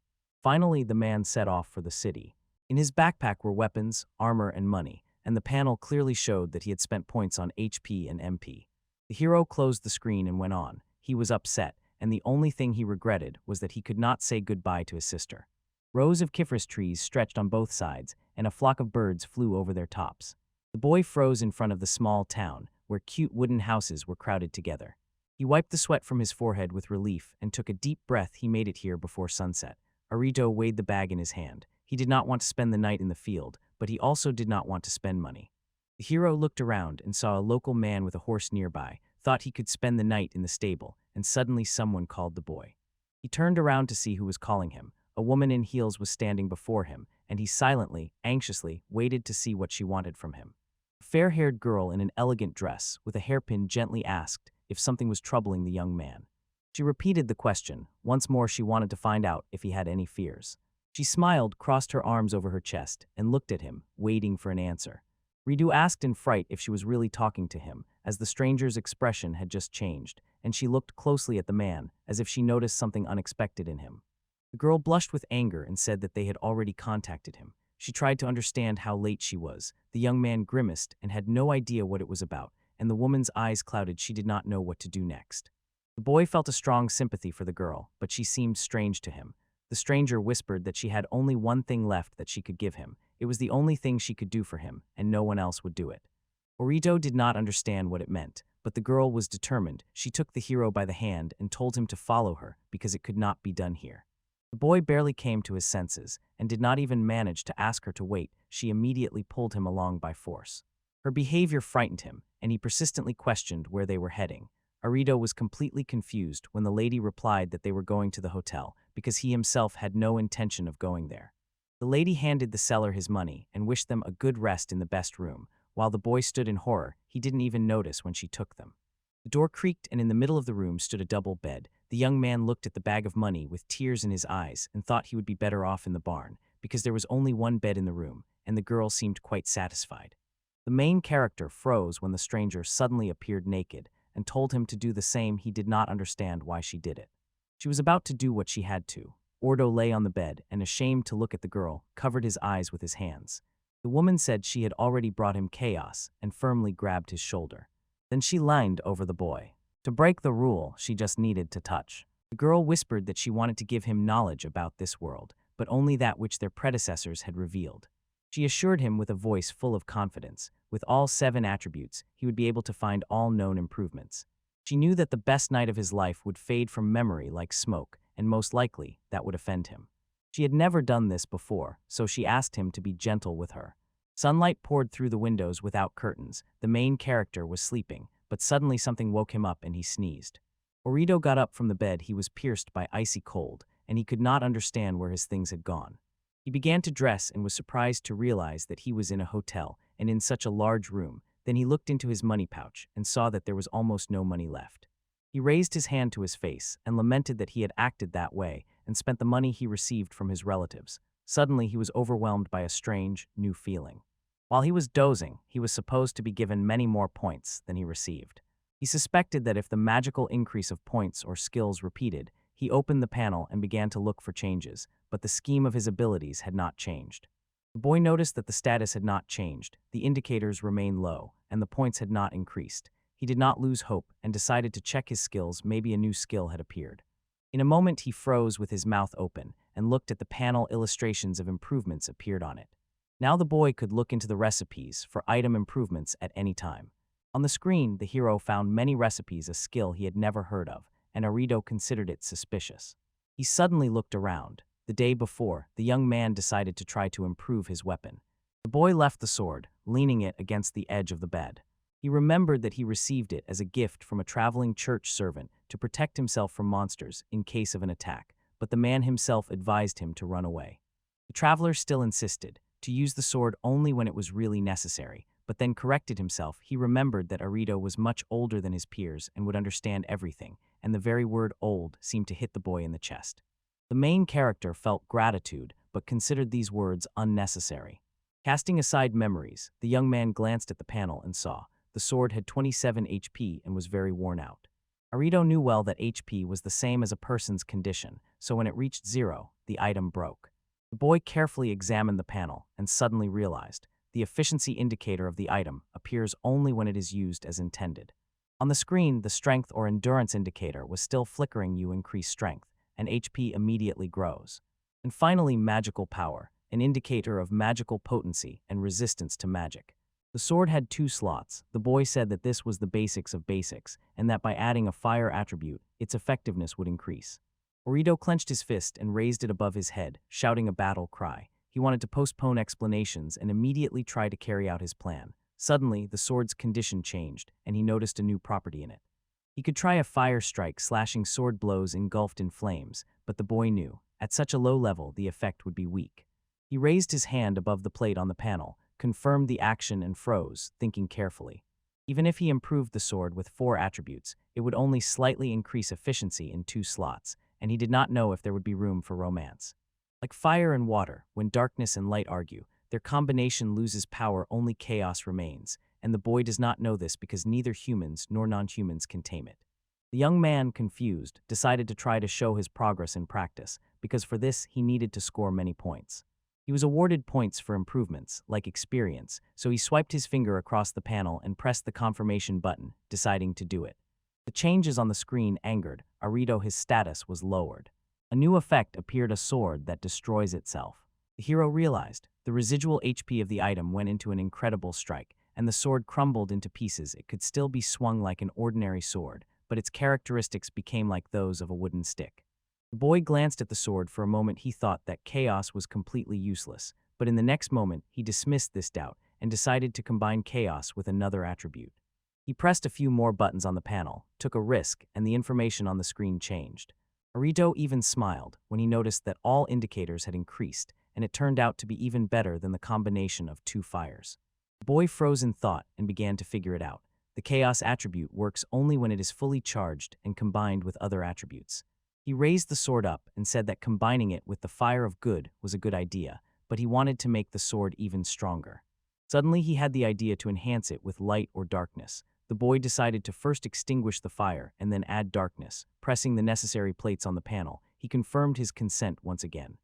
Finally, the man set off for the city. In his backpack were weapons, armor, and money, and the panel clearly showed that he had spent points on HP and MP. The hero closed the screen and went on. He was upset, and the only thing he regretted was that he could not say goodbye to his sister. Rows of cypress trees stretched on both sides, and a flock of birds flew over their tops. The boy froze in front of the small town, where cute wooden houses were crowded together. He wiped the sweat from his forehead with relief and took a deep breath. He made it here before sunset. Arrio weighed the bag in his hand. He did not want to spend the night in the field, but he also did not want to spend money. The hero looked around and saw a local man with a horse nearby, thought he could spend the night in the stable, and suddenly someone called the boy. He turned around to see who was calling him. A woman in heels was standing before him, and he silently, anxiously, waited to see what she wanted from him. A fair-haired girl in an elegant dress, with a hairpin, gently asked if something was troubling the young man. She repeated the question. Once more she wanted to find out if he had any fears. She smiled, crossed her arms over her chest, and looked at him, waiting for an answer. Arrio asked in fright if she was really talking to him, as the stranger's expression had just changed, and she looked closely at the man, as if she noticed something unexpected in him. The girl blushed with anger and said that they had already contacted him. She tried to understand how late she was. The young man grimaced and had no idea what it was about, and the woman's eyes clouded. She did not know what to do next. The boy felt a strong sympathy for the girl, but she seemed strange to him. The stranger whispered that she had only one thing left that she could give him. It was the only thing she could do for him, and no one else would do it. Arrio did not understand what it meant, but the girl was determined. She took the hero by the hand and told him to follow her because it could not be done here. The boy barely came to his senses and did not even manage to ask her to wait. She immediately pulled him along by force. Her behavior frightened him, and he persistently questioned where they were heading. Arrio was completely confused when the lady replied that they were going to the hotel because he himself had no intention of going there. The lady handed the seller his money and wished them a good rest in the best room. While the boy stood in horror, he didn't even notice when she took them. The door creaked, and in the middle of the room stood a double bed. The young man looked at the bag of money with tears in his eyes and thought he would be better off in the barn because there was only one bed in the room, and the girl seemed quite satisfied. The main character froze when the stranger suddenly appeared naked and told him to do the same. He did not understand why she did it. She was about to do what she had to. Arrio lay on the bed and, ashamed to look at the girl, covered his eyes with his hands. The woman said she had already brought him chaos and firmly grabbed his shoulder. Then she leaned over the boy. To break the rule, she just needed to touch. The girl whispered that she wanted to give him knowledge about this world, but only that which their predecessors had revealed. She assured him with a voice full of confidence. With all 7 attributes, he would be able to find all known improvements. She knew that the best night of his life would fade from memory like smoke, and most likely that would offend him. She had never done this before, so she asked him to be gentle with her. Sunlight poured through the windows without curtains. The main character was sleeping, but suddenly something woke him up and he sneezed. Arrio got up from the bed. He was pierced by icy cold, and he could not understand where his things had gone. He began to dress and was surprised to realize that he was in a hotel and in such a large room. Then he looked into his money pouch and saw that there was almost no money left. He raised his hand to his face and lamented that he had acted that way and spent the money he received from his relatives. Suddenly, he was overwhelmed by a strange, new feeling. While he was dozing, he was supposed to be given many more points than he received. He suspected that if the magical increase of points or skills repeated, he opened the panel and began to look for changes, but the scheme of his abilities had not changed. The boy noticed that the status had not changed, the indicators remained low, and the points had not increased. He did not lose hope and decided to check his skills. Maybe a new skill had appeared. In a moment, he froze with his mouth open and looked at the panel. Illustrations of improvements appeared on it. Now the boy could look into the recipes for item improvements at any time. On the screen, the hero found many recipes, a skill he had never heard of, and Arrio considered it suspicious. He suddenly looked around. The day before, the young man decided to try to improve his weapon. The boy left the sword, leaning it against the edge of the bed. He remembered that he received it as a gift from a traveling church servant to protect himself from monsters in case of an attack, but the man himself advised him to run away. The traveler still insisted to use the sword only when it was really necessary, but then corrected himself. He remembered that Arrio was much older than his peers and would understand everything, and the very word old seemed to hit the boy in the chest. The main character felt gratitude, but considered these words unnecessary. Casting aside memories, the young man glanced at the panel and saw the sword had 27 HP and was very worn out. Arrio knew well that HP was the same as a person's condition, so when it reached 0, the item broke. The boy carefully examined the panel and suddenly realized the efficiency indicator of the item appears only when it is used as intended. On the screen, the strength or endurance indicator was still flickering. You increase strength, and HP immediately grows. And finally, magical power, an indicator of magical potency and resistance to magic. The sword had 2 slots. The boy said that this was the basics of basics, and that by adding a fire attribute, its effectiveness would increase. Arrio clenched his fist and raised it above his head, shouting a battle cry. He wanted to postpone explanations and immediately try to carry out his plan. Suddenly, the sword's condition changed, and he noticed a new property in it. He could try a fire strike, slashing sword blows engulfed in flames, but the boy knew, at such a low level, the effect would be weak. He raised his hand above the plate on the panel, confirmed the action and froze, thinking carefully. Even if he improved the sword with 4 attributes, it would only slightly increase efficiency in 2 slots, and he did not know if there would be room for romance. Like fire and water, when darkness and light argue, their combination loses power, only chaos remains, and the boy does not know this because neither humans nor non-humans can tame it. The young man, confused, decided to try to show his progress in practice, because for this he needed to score many points. He was awarded points for improvements, like experience, so he swiped his finger across the panel and pressed the confirmation button, deciding to do it. The changes on the screen angered Arrio. His status was lowered. A new effect appeared, a sword that destroys itself. The hero realized the residual HP of the item went into an incredible strike, and the sword crumbled into pieces. It could still be swung like an ordinary sword, but its characteristics became like those of a wooden stick. The boy glanced at the sword. For a moment he thought that chaos was completely useless, but in the next moment he dismissed this doubt and decided to combine chaos with another attribute. He pressed a few more buttons on the panel, took a risk, and the information on the screen changed. Arrio even smiled when he noticed that all indicators had increased, and it turned out to be even better than the combination of 2 fires. The boy froze in thought and began to figure it out. The chaos attribute works only when it is fully charged and combined with other attributes. He raised the sword up and said that combining it with the fire of good was a good idea, but he wanted to make the sword even stronger. Suddenly he had the idea to enhance it with light or darkness. The boy decided to first extinguish the fire and then add darkness. Pressing the necessary plates on the panel, he confirmed his consent once again.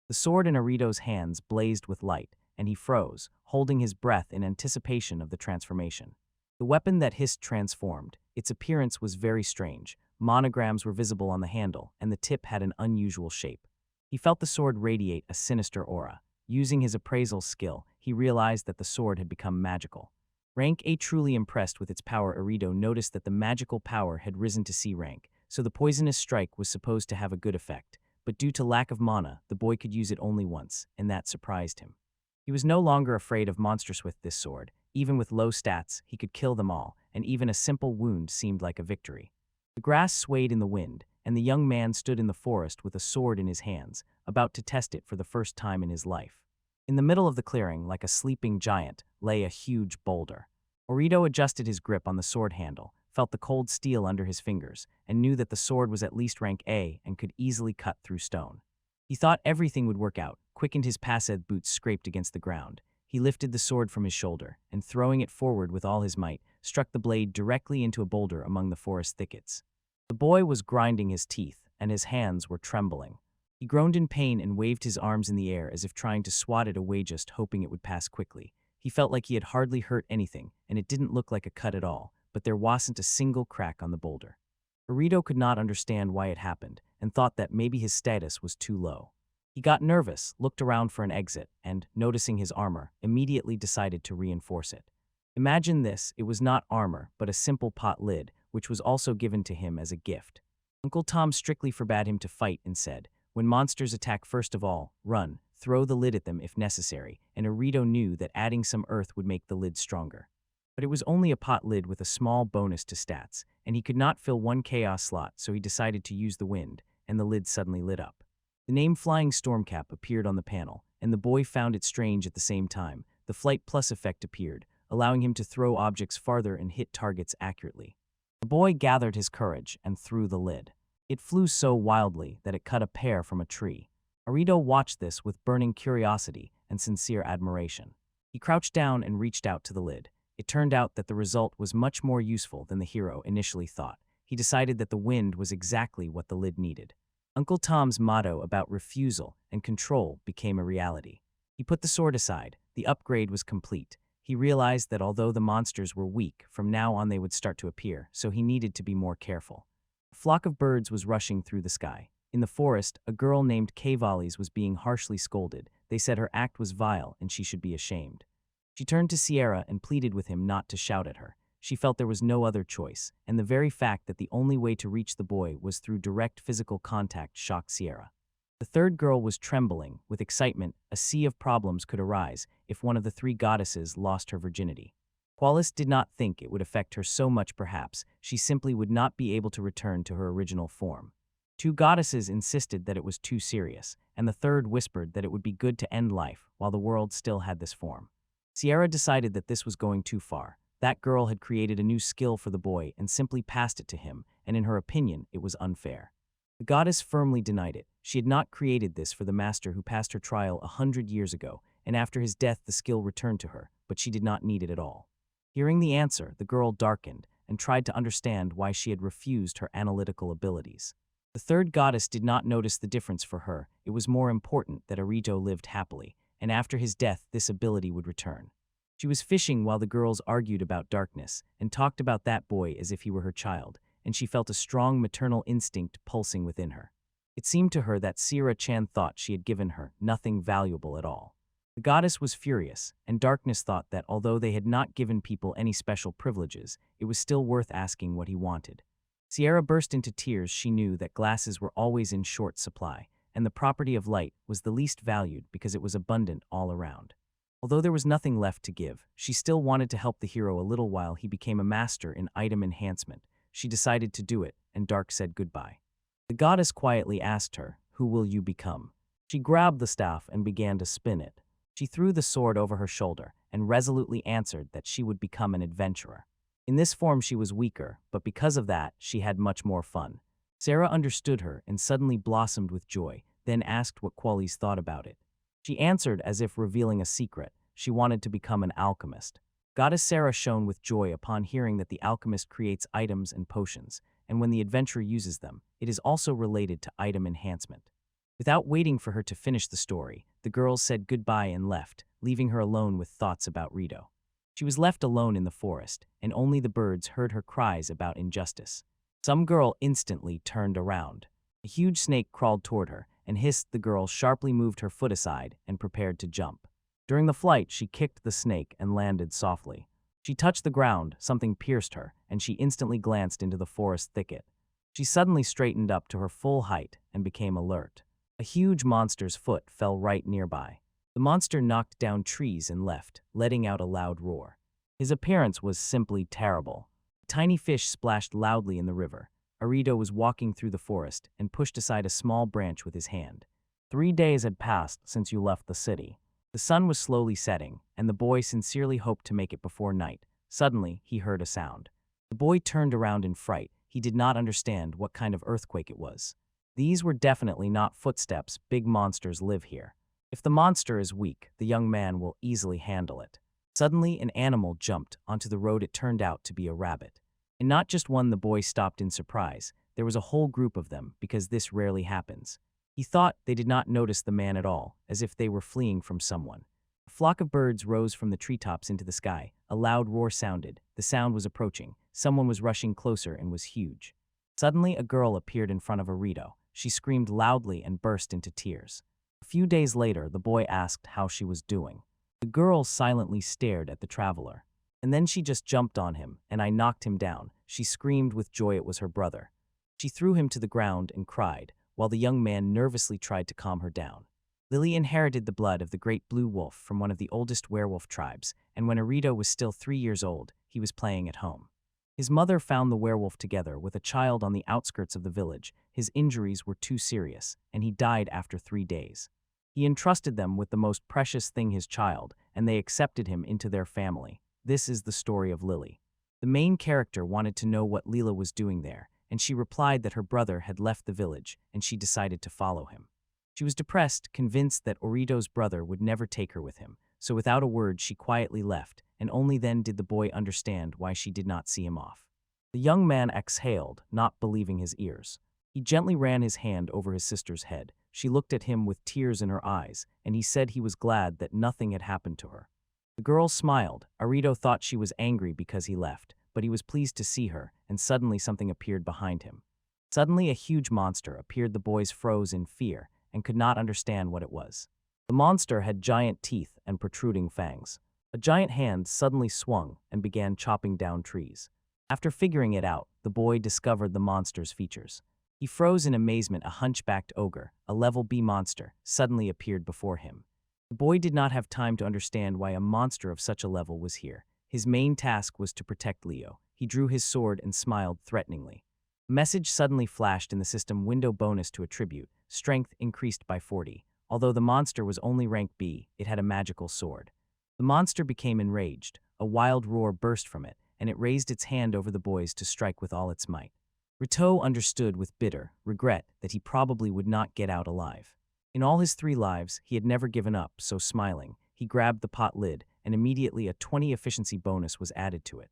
The sword in Arrio's hands blazed with light, and he froze, holding his breath in anticipation of the transformation. The weapon that hissed transformed. Its appearance was very strange. Monograms were visible on the handle, and the tip had an unusual shape. He felt the sword radiate a sinister aura. Using his appraisal skill, he realized that the sword had become magical. Rank A. Truly impressed with its power, Arrio noticed that the magical power had risen to C rank, so the poisonous strike was supposed to have a good effect, but due to lack of mana, the boy could use it only once, and that surprised him. He was no longer afraid of monsters with this sword. Even with low stats, he could kill them all, and even a simple wound seemed like a victory. The grass swayed in the wind, and the young man stood in the forest with a sword in his hands, about to test it for the first time in his life. In the middle of the clearing, like a sleeping giant, lay a huge boulder. Arrio adjusted his grip on the sword handle, felt the cold steel under his fingers, and knew that the sword was at least rank A and could easily cut through stone. He thought everything would work out, quickened his passed boots scraped against the ground. He lifted the sword from his shoulder, and throwing it forward with all his might, struck the blade directly into a boulder among the forest thickets. The boy was grinding his teeth, and his hands were trembling. He groaned in pain and waved his arms in the air as if trying to swat it away, just hoping it would pass quickly. He felt like he had hardly hurt anything, and it didn't look like a cut at all, but there wasn't a single crack on the boulder. Arrio could not understand why it happened, and thought that maybe his status was too low. He got nervous, looked around for an exit, and, noticing his armor, immediately decided to reinforce it. Imagine this, it was not armor, but a simple pot lid, which was also given to him as a gift. Uncle Tom strictly forbade him to fight and said, "When monsters attack, first of all, run, throw the lid at them if necessary," and Arrio knew that adding some earth would make the lid stronger. But it was only a pot lid with a small bonus to stats, and he could not fill one chaos slot, so he decided to use the wind, and the lid suddenly lit up. The name Flying Stormcap appeared on the panel, and the boy found it strange at the same time. The Flight Plus effect appeared, allowing him to throw objects farther and hit targets accurately. The boy gathered his courage and threw the lid. It flew so wildly that it cut a pear from a tree. Arrio watched this with burning curiosity and sincere admiration. He crouched down and reached out to the lid. It turned out that the result was much more useful than the hero initially thought. He decided that the wind was exactly what the lid needed. Uncle Tom's motto about refusal and control became a reality. He put the sword aside. The upgrade was complete. He realized that although the monsters were weak, from now on they would start to appear, so he needed to be more careful. A flock of birds was rushing through the sky. In the forest, a girl named Kavalis was being harshly scolded. They said her act was vile and she should be ashamed. She turned to Sierra and pleaded with him not to shout at her. She felt there was no other choice, and the very fact that the only way to reach the boy was through direct physical contact shocked Sierra. The third girl was trembling. With excitement, a sea of problems could arise if one of the three goddesses lost her virginity. Qualis did not think it would affect her so much. Perhaps she simply would not be able to return to her original form. Two goddesses insisted that it was too serious, and the third whispered that it would be good to end life while the world still had this form. Sierra decided that this was going too far. That girl had created a new skill for the boy and simply passed it to him, and in her opinion, it was unfair. The goddess firmly denied it. She had not created this for the master who passed her trial 100 years ago, and after his death the skill returned to her, but she did not need it at all. Hearing the answer, the girl darkened and tried to understand why she had refused her analytical abilities. The third goddess did not notice the difference for her. It was more important that Arrio lived happily, and after his death this ability would return. She was fishing while the girls argued about darkness and talked about that boy as if he were her child, and she felt a strong maternal instinct pulsing within her. It seemed to her that Sierra-chan thought she had given her nothing valuable at all. The goddess was furious, and Darkness thought that although they had not given people any special privileges, it was still worth asking what he wanted. Sierra burst into tears. She knew that glasses were always in short supply, and the property of light was the least valued because it was abundant all around. Although there was nothing left to give, she still wanted to help the hero a little while he became a master in item enhancement. She decided to do it, and Dark said goodbye. The goddess quietly asked her, "Who will you become?" She grabbed the staff and began to spin it. She threw the sword over her shoulder and resolutely answered that she would become an adventurer. In this form she was weaker, but because of that, she had much more fun. Sarah understood her and suddenly blossomed with joy, then asked what Qualis thought about it. She answered as if revealing a secret. She wanted to become an alchemist. Goddess Sarah shone with joy upon hearing that the alchemist creates items and potions, and when the adventurer uses them, it is also related to item enhancement. Without waiting for her to finish the story, the girls said goodbye and left, leaving her alone with thoughts about Rito. She was left alone in the forest, and only the birds heard her cries about injustice. Some girl instantly turned around. A huge snake crawled toward her and hissed. The girl sharply moved her foot aside and prepared to jump. During the flight, she kicked the snake and landed softly. She touched the ground, something pierced her, and she instantly glanced into the forest thicket. She suddenly straightened up to her full height and became alert. A huge monster's foot fell right nearby. The monster knocked down trees and left, letting out a loud roar. His appearance was simply terrible. A tiny fish splashed loudly in the river. Arrio was walking through the forest and pushed aside a small branch with his hand. 3 days had passed since you left the city. The sun was slowly setting, and the boy sincerely hoped to make it before night. Suddenly, he heard a sound. The boy turned around in fright. He did not understand what kind of earthquake it was. These were definitely not footsteps. Big monsters live here. If the monster is weak, the young man will easily handle it. Suddenly, an animal jumped onto the road. It turned out to be a rabbit. And not just one. The boy stopped in surprise. There was a whole group of them, because this rarely happens. He thought they did not notice the man at all, as if they were fleeing from someone. A flock of birds rose from the treetops into the sky. A loud roar sounded. The sound was approaching. Someone was rushing closer and was huge. Suddenly, a girl appeared in front of Arrio. She screamed loudly and burst into tears. A few days later, the boy asked how she was doing. The girl silently stared at the traveler. And then she just jumped on him, and I knocked him down. She screamed with joy it was her brother. She threw him to the ground and cried, while the young man nervously tried to calm her down. Lily inherited the blood of the great blue wolf from one of the oldest werewolf tribes, and when Arrio was still 3 years old, he was playing at home. His mother found the werewolf together with a child on the outskirts of the village. His injuries were too serious, and he died after 3 days. He entrusted them with the most precious thing, his child, and they accepted him into their family. This is the story of Lily. The main character wanted to know what Leela was doing there, and she replied that her brother had left the village, and she decided to follow him. She was depressed, convinced that Orito's brother would never take her with him, so without a word she quietly left, and only then did the boy understand why she did not see him off. The young man exhaled, not believing his ears. He gently ran his hand over his sister's head. She looked at him with tears in her eyes, and he said he was glad that nothing had happened to her. The girl smiled. Arrio thought she was angry because he left, but he was pleased to see her, and suddenly something appeared behind him. Suddenly a huge monster appeared. The boys froze in fear and could not understand what it was. The monster had giant teeth and protruding fangs. A giant hand suddenly swung and began chopping down trees. After figuring it out, the boy discovered the monster's features. He froze in amazement. A hunchbacked ogre, a level B monster, suddenly appeared before him. The boy did not have time to understand why a monster of such a level was here. His main task was to protect Leo. He drew his sword and smiled threateningly. A message suddenly flashed in the system window: bonus to attribute, strength increased by 40. Although the monster was only rank B, it had a magical sword. The monster became enraged. A wild roar burst from it, and it raised its hand over the boys to strike with all its might. Rito understood with bitter regret that he probably would not get out alive. In all his 3 lives, he had never given up, so smiling, he grabbed the pot lid, and immediately a 20 efficiency bonus was added to it.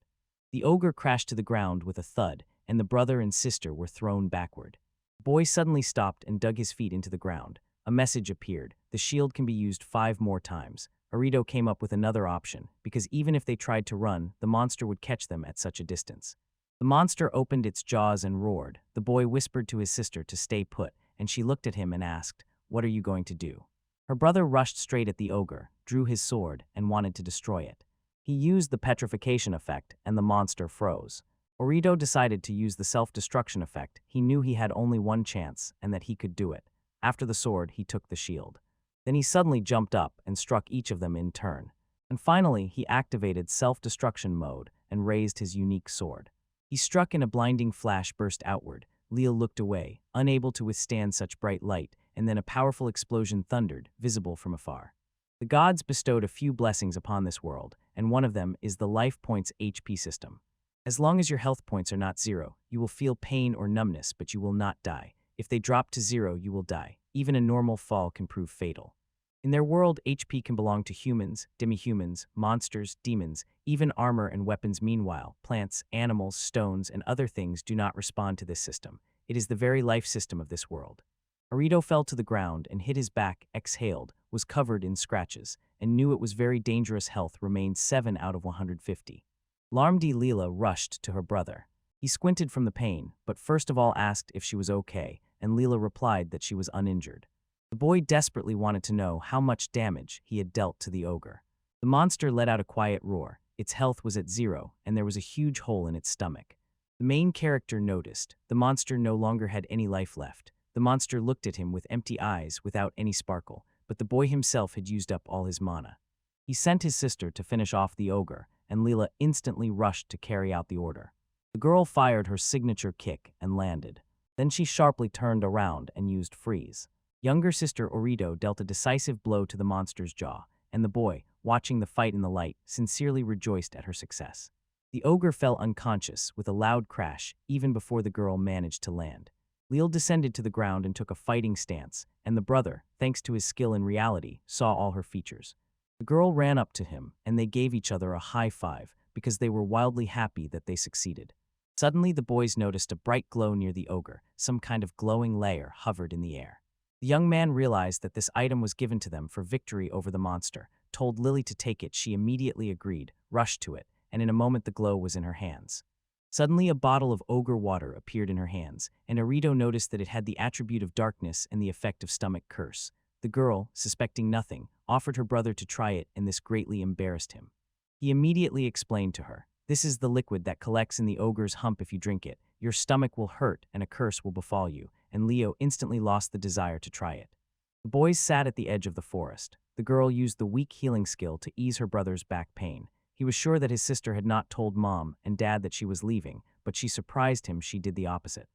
The ogre crashed to the ground with a thud, and the brother and sister were thrown backward. The boy suddenly stopped and dug his feet into the ground. A message appeared: the shield can be used 5 more times. Arrio came up with another option, because even if they tried to run, the monster would catch them at such a distance. The monster opened its jaws and roared. The boy whispered to his sister to stay put, and she looked at him and asked, "What are you going to do?" Her brother rushed straight at the ogre, drew his sword, and wanted to destroy it. He used the petrification effect, and the monster froze. Arrio decided to use the self-destruction effect. He knew he had only one chance, and that he could do it. After the sword, he took the shield. Then he suddenly jumped up and struck each of them in turn. And finally, he activated self-destruction mode and raised his unique sword. He struck in a blinding flash burst outward. Leela looked away, unable to withstand such bright light, and then a powerful explosion thundered, visible from afar. The gods bestowed a few blessings upon this world, and one of them is the life points HP system. As long as your health points are not 0, you will feel pain or numbness, but you will not die. If they drop to 0, you will die. Even a normal fall can prove fatal. In their world, HP can belong to humans, demi-humans, monsters, demons, even armor and weapons. Meanwhile, plants, animals, stones, and other things do not respond to this system. It is the very life system of this world. Arrio fell to the ground and hit his back, exhaled, was covered in scratches, and knew it was very dangerous. Health remained 7 out of 150. Alarmed, Leela rushed to her brother. He squinted from the pain, but first of all asked if she was okay, and Leela replied that she was uninjured. The boy desperately wanted to know how much damage he had dealt to the ogre. The monster let out a quiet roar. Its health was at 0, and there was a huge hole in its stomach. The main character noticed. The monster no longer had any life left. The monster looked at him with empty eyes without any sparkle, but the boy himself had used up all his mana. He sent his sister to finish off the ogre, and Leela instantly rushed to carry out the order. The girl fired her signature kick and landed. Then she sharply turned around and used freeze. Younger sister Arrio dealt a decisive blow to the monster's jaw, and the boy, watching the fight in the light, sincerely rejoiced at her success. The ogre fell unconscious with a loud crash even before the girl managed to land. Leela descended to the ground and took a fighting stance, and the brother, thanks to his skill in reality, saw all her features. The girl ran up to him, and they gave each other a high five because they were wildly happy that they succeeded. Suddenly, the boys noticed a bright glow near the ogre. Some kind of glowing layer hovered in the air. The young man realized that this item was given to them for victory over the monster, told Lily to take it. She immediately agreed, rushed to it, and in a moment the glow was in her hands. Suddenly, a bottle of ogre water appeared in her hands, and Arito noticed that it had the attribute of darkness and the effect of stomach curse. The girl, suspecting nothing, offered her brother to try it, and this greatly embarrassed him. He immediately explained to her, "This is the liquid that collects in the ogre's hump. If you drink it, your stomach will hurt and a curse will befall you," and Leo instantly lost the desire to try it. The boys sat at the edge of the forest. The girl used the weak healing skill to ease her brother's back pain. He was sure that his sister had not told Mom and Dad that she was leaving, but she surprised him. She did the opposite.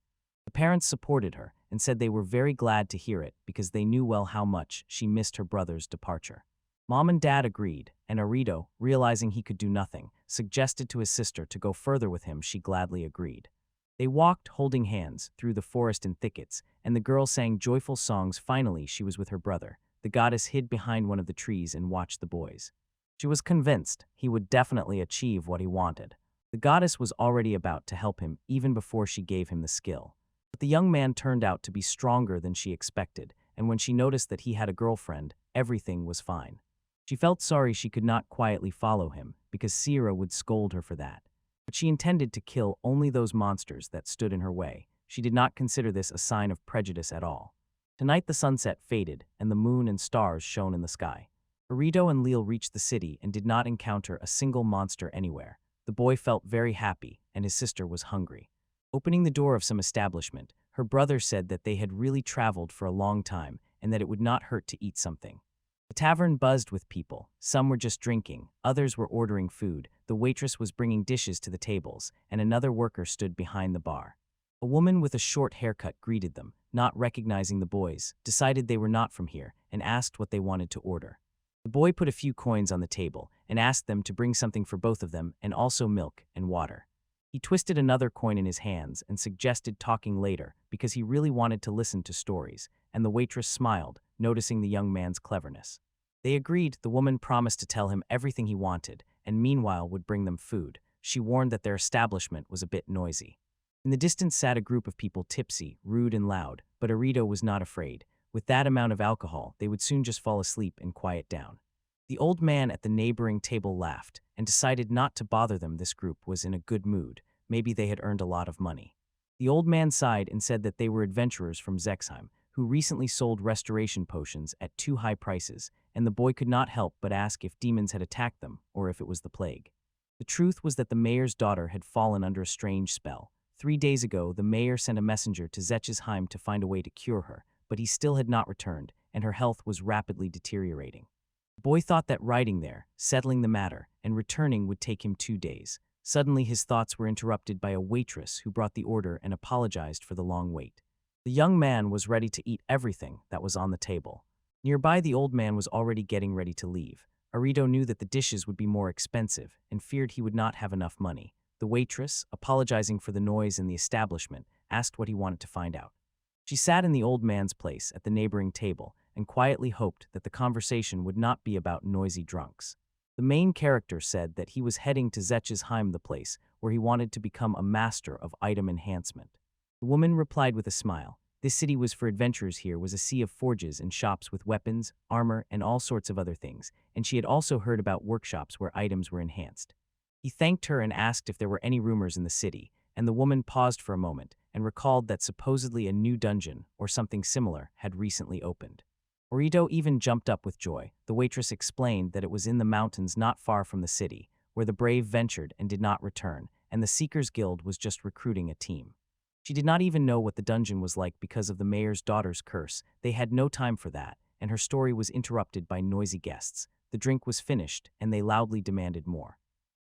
The parents supported her and said they were very glad to hear it because they knew well how much she missed her brother's departure. Mom and Dad agreed, and Arito, realizing he could do nothing, suggested to his sister to go further with him. She gladly agreed. They walked, holding hands, through the forest and thickets, and the girl sang joyful songs. Finally, she was with her brother. The goddess hid behind one of the trees and watched the boys. She was convinced he would definitely achieve what he wanted. The goddess was already about to help him even before she gave him the skill. But the young man turned out to be stronger than she expected, and when she noticed that he had a girlfriend, everything was fine. She felt sorry she could not quietly follow him, because Sierra would scold her for that. But she intended to kill only those monsters that stood in her way. She did not consider this a sign of prejudice at all. Tonight the sunset faded, and the moon and stars shone in the sky. Arito and Leela reached the city and did not encounter a single monster anywhere. The boy felt very happy, and his sister was hungry. Opening the door of some establishment, her brother said that they had really traveled for a long time and that it would not hurt to eat something. The tavern buzzed with people. Some were just drinking, others were ordering food. The waitress was bringing dishes to the tables, and another worker stood behind the bar. A woman with a short haircut greeted them, not recognizing the boys, decided they were not from here, and asked what they wanted to order. The boy put a few coins on the table and asked them to bring something for both of them and also milk and water. He twisted another coin in his hands and suggested talking later because he really wanted to listen to stories, and the waitress smiled, noticing the young man's cleverness. They agreed. The woman promised to tell him everything he wanted and meanwhile would bring them food. She warned that their establishment was a bit noisy. In the distance sat a group of people, tipsy, rude and loud, but Arito was not afraid. With that amount of alcohol, they would soon just fall asleep and quiet down. The old man at the neighboring table laughed and decided not to bother them. This group was in a good mood. Maybe they had earned a lot of money. The old man sighed and said that they were adventurers from Zexheim, who recently sold restoration potions at too high prices, and the boy could not help but ask if demons had attacked them or if it was the plague. The truth was that the mayor's daughter had fallen under a strange spell. 3 days ago, the mayor sent a messenger to Zechesheim to find a way to cure her, but he still had not returned, and her health was rapidly deteriorating. The boy thought that riding there, settling the matter, and returning would take him 2 days. Suddenly his thoughts were interrupted by a waitress who brought the order and apologized for the long wait. The young man was ready to eat everything that was on the table. Nearby, the old man was already getting ready to leave. Arito knew that the dishes would be more expensive and feared he would not have enough money. The waitress, apologizing for the noise in the establishment, asked what he wanted to find out. She sat in the old man's place at the neighboring table and quietly hoped that the conversation would not be about noisy drunks. The main character said that he was heading to Zechesheim, the place where he wanted to become a master of item enhancement. The woman replied with a smile. This city was for adventurers. Here was a sea of forges and shops with weapons, armor, and all sorts of other things, and she had also heard about workshops where items were enhanced. He thanked her and asked if there were any rumors in the city, and the woman paused for a moment and recalled that supposedly a new dungeon, or something similar, had recently opened. Arito even jumped up with joy. The waitress explained that it was in the mountains not far from the city, where the brave ventured and did not return, and the Seekers Guild was just recruiting a team. She did not even know what the dungeon was like because of the mayor's daughter's curse. They had no time for that, and her story was interrupted by noisy guests. The drink was finished, and they loudly demanded more.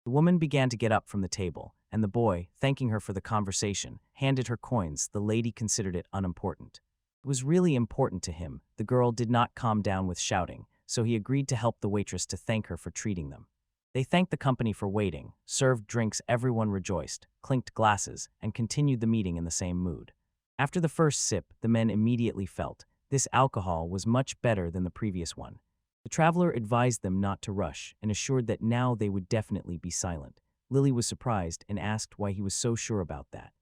The woman began to get up from the table, and the boy, thanking her for the conversation, handed her coins. The lady considered it unimportant. It was really important to him. The girl did not calm down with shouting, so he agreed to help the waitress to thank her for treating them. They thanked the company for waiting, served drinks, everyone rejoiced, clinked glasses, and continued the meeting in the same mood. After the first sip, the men immediately felt this alcohol was much better than the previous one. The traveler advised them not to rush and assured that now they would definitely be silent. Lily was surprised and asked why he was so sure about that.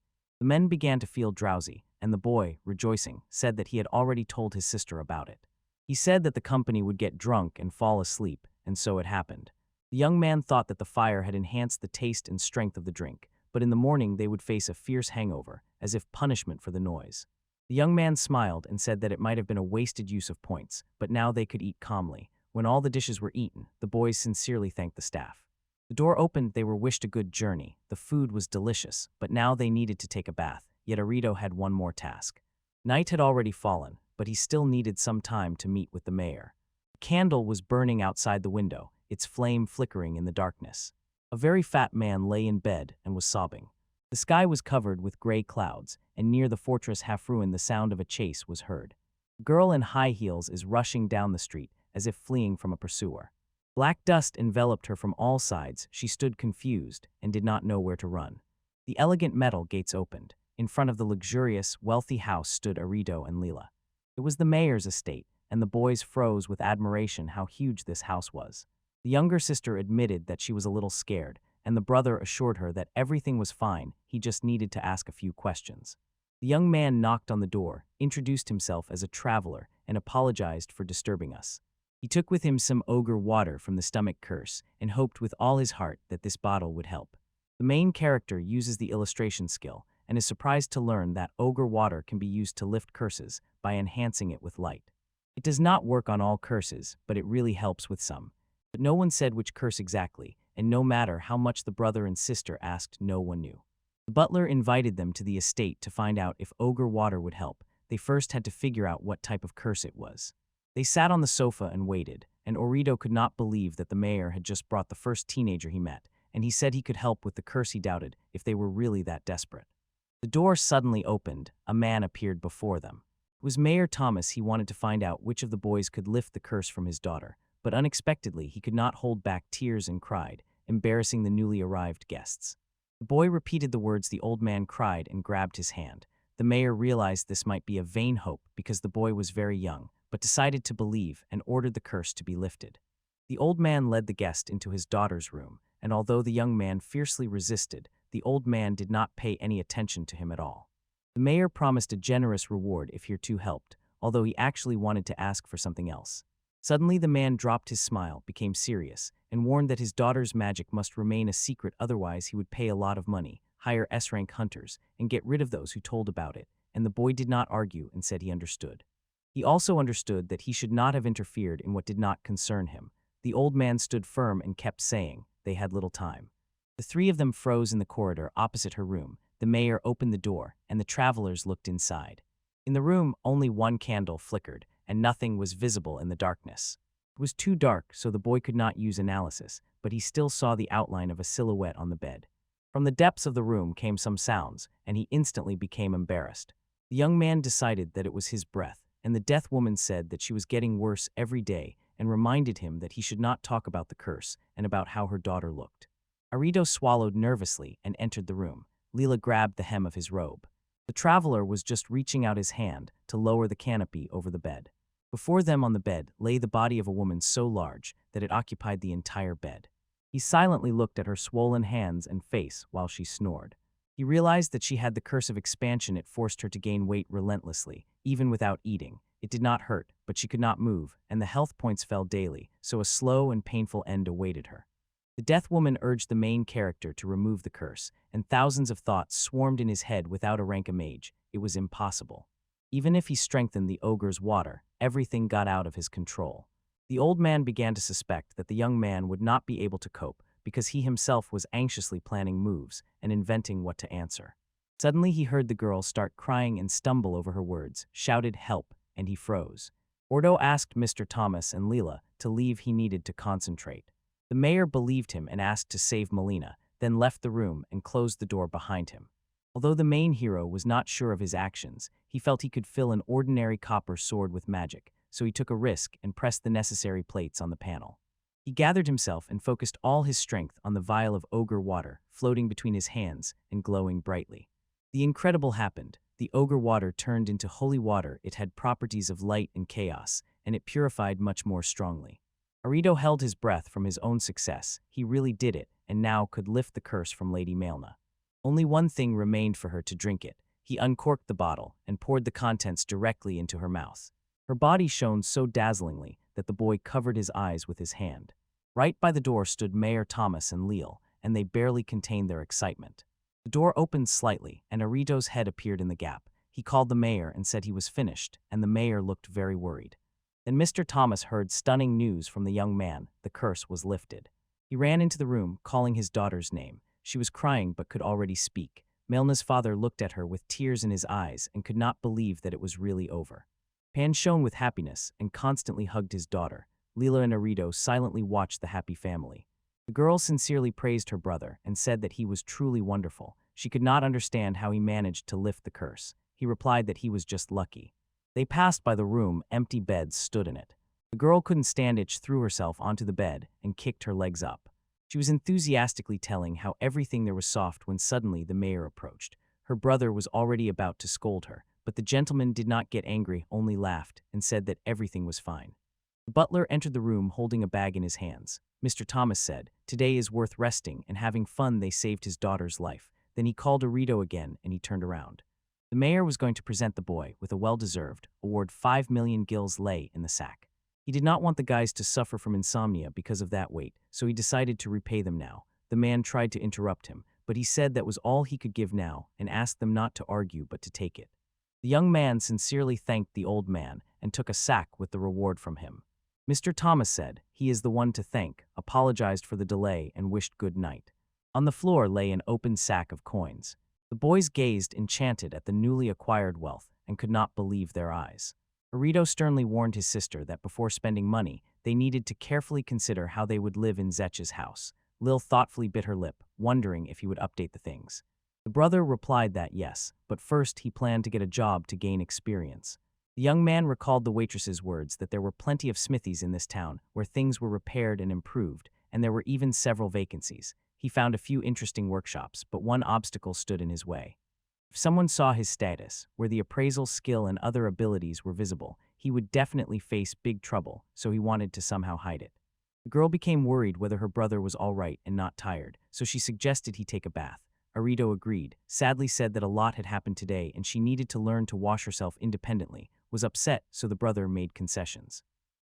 The men began to feel drowsy, and the boy, rejoicing, said that he had already told his sister about it. He said that the company would get drunk and fall asleep, and so it happened. The young man thought that the fire had enhanced the taste and strength of the drink, but in the morning they would face a fierce hangover, as if punishment for the noise. The young man smiled and said that it might have been a wasted use of points, but now they could eat calmly. When all the dishes were eaten, the boys sincerely thanked the staff. The door opened, they were wished a good journey. The food was delicious, but now they needed to take a bath, yet Arrio had one more task. Night had already fallen, but he still needed some time to meet with the mayor. A candle was burning outside the window, its flame flickering in the darkness. A very fat man lay in bed and was sobbing. The sky was covered with gray clouds, and near the fortress half-ruined the sound of a chase was heard. A girl in high heels is rushing down the street, as if fleeing from a pursuer. Black dust enveloped her from all sides. She stood confused and did not know where to run. The elegant metal gates opened. In front of the luxurious, wealthy house stood Arrio and Leela. It was the mayor's estate, and the boys froze with admiration how huge this house was. The younger sister admitted that she was a little scared, and the brother assured her that everything was fine, he just needed to ask a few questions. The young man knocked on the door, introduced himself as a traveler, and apologized for disturbing us. He took with him some ogre water from the stomach curse and hoped with all his heart that this bottle would help. The main character uses the illustration skill and is surprised to learn that ogre water can be used to lift curses by enhancing it with light. It does not work on all curses, but it really helps with some. But no one said which curse exactly, and no matter how much the brother and sister asked, no one knew. The butler invited them to the estate to find out if ogre water would help. They first had to figure out what type of curse it was. They sat on the sofa and waited, and Arrio could not believe that the mayor had just brought the first teenager he met, and he said he could help with the curse he doubted if they were really that desperate. The door suddenly opened. A man appeared before them. It was Mayor Thomas. He wanted to find out which of the boys could lift the curse from his daughter, but unexpectedly he could not hold back tears and cried, embarrassing the newly arrived guests. The boy repeated the words the old man cried and grabbed his hand. The mayor realized this might be a vain hope because the boy was very young, but decided to believe and ordered the curse to be lifted. The old man led the guest into his daughter's room, and although the young man fiercely resisted, the old man did not pay any attention to him at all. The mayor promised a generous reward if he too helped, although he actually wanted to ask for something else. Suddenly the man dropped his smile, became serious, and warned that his daughter's magic must remain a secret, otherwise he would pay a lot of money, hire S-rank hunters, and get rid of those who told about it, and the boy did not argue and said he understood. He also understood that he should not have interfered in what did not concern him. The old man stood firm and kept saying they had little time. The three of them froze in the corridor opposite her room. The mayor opened the door, and the travelers looked inside. In the room, only one candle flickered, and nothing was visible in the darkness. It was too dark, so the boy could not use analysis, but he still saw the outline of a silhouette on the bed. From the depths of the room came some sounds, and he instantly became embarrassed. The young man decided that it was his breath, and the death woman said that she was getting worse every day and reminded him that he should not talk about the curse and about how her daughter looked. Arrio swallowed nervously and entered the room. Leela grabbed the hem of his robe. The traveler was just reaching out his hand to lower the canopy over the bed. Before them on the bed lay the body of a woman so large that it occupied the entire bed. He silently looked at her swollen hands and face while she snored. He realized that she had the curse of expansion. It forced her to gain weight relentlessly, even without eating. It did not hurt, but she could not move, and the health points fell daily, so a slow and painful end awaited her. The death woman urged the main character to remove the curse, and thousands of thoughts swarmed in his head. Without a rank of mage, it was impossible. Even if he strengthened the ogre's water, everything got out of his control. The old man began to suspect that the young man would not be able to cope because he himself was anxiously planning moves and inventing what to answer. Suddenly he heard the girl start crying and stumble over her words, shouted help, and he froze. Arrio asked Mr. Thomas and Leela to leave. He needed to concentrate. The mayor believed him and asked to save Melina, then left the room and closed the door behind him. Although the main hero was not sure of his actions, he felt he could fill an ordinary copper sword with magic, so he took a risk and pressed the necessary plates on the panel. He gathered himself and focused all his strength on the vial of ogre water floating between his hands and glowing brightly. The incredible happened. The ogre water turned into holy water. It had properties of light and chaos, and it purified much more strongly. Arrio held his breath from his own success. He really did it, and now could lift the curse from Lady Melina. Only one thing remained for her to drink it. He uncorked the bottle and poured the contents directly into her mouth. Her body shone so dazzlingly that the boy covered his eyes with his hand. Right by the door stood Mayor Thomas and Leela, and they barely contained their excitement. The door opened slightly, and Arito's head appeared in the gap. He called the mayor and said he was finished, and the mayor looked very worried. Then Mr. Thomas heard stunning news from the young man. The curse was lifted. He ran into the room, calling his daughter's name. She was crying but could already speak. Melna's father looked at her with tears in his eyes and could not believe that it was really over. Pan shone with happiness and constantly hugged his daughter. Leela and Arito silently watched the happy family. The girl sincerely praised her brother and said that he was truly wonderful. She could not understand how he managed to lift the curse. He replied that he was just lucky. They passed by the room. Empty beds stood in it. The girl couldn't stand it. She threw herself onto the bed and kicked her legs up. She was enthusiastically telling how everything there was soft when suddenly the mayor approached. Her brother was already about to scold her, but the gentleman did not get angry, only laughed and said that everything was fine. The butler entered the room holding a bag in his hands. Mr. Thomas said, "Today is worth resting and having fun." They saved his daughter's life. Then he called Arito again and he turned around. The mayor was going to present the boy with a well-deserved award. 5 million gills lay in the sack. He did not want the guys to suffer from insomnia because of that weight, so he decided to repay them now. The man tried to interrupt him, but he said that was all he could give now and asked them not to argue but to take it. The young man sincerely thanked the old man and took a sack with the reward from him. Mr. Thomas said, "He is the one to thank," apologized for the delay and wished good night. On the floor lay an open sack of coins. The boys gazed enchanted at the newly acquired wealth and could not believe their eyes. Arito sternly warned his sister that before spending money, they needed to carefully consider how they would live in Zetch's house. Lil thoughtfully bit her lip, wondering if he would update the things. The brother replied that yes, but first he planned to get a job to gain experience. The young man recalled the waitress's words that there were plenty of smithies in this town where things were repaired and improved, and there were even several vacancies. He found a few interesting workshops, but one obstacle stood in his way. If someone saw his status, where the appraisal skill and other abilities were visible, he would definitely face big trouble, so he wanted to somehow hide it. The girl became worried whether her brother was all right and not tired, so she suggested he take a bath. Arito agreed, sadly said that a lot had happened today and she needed to learn to wash herself independently, was upset, so the brother made concessions.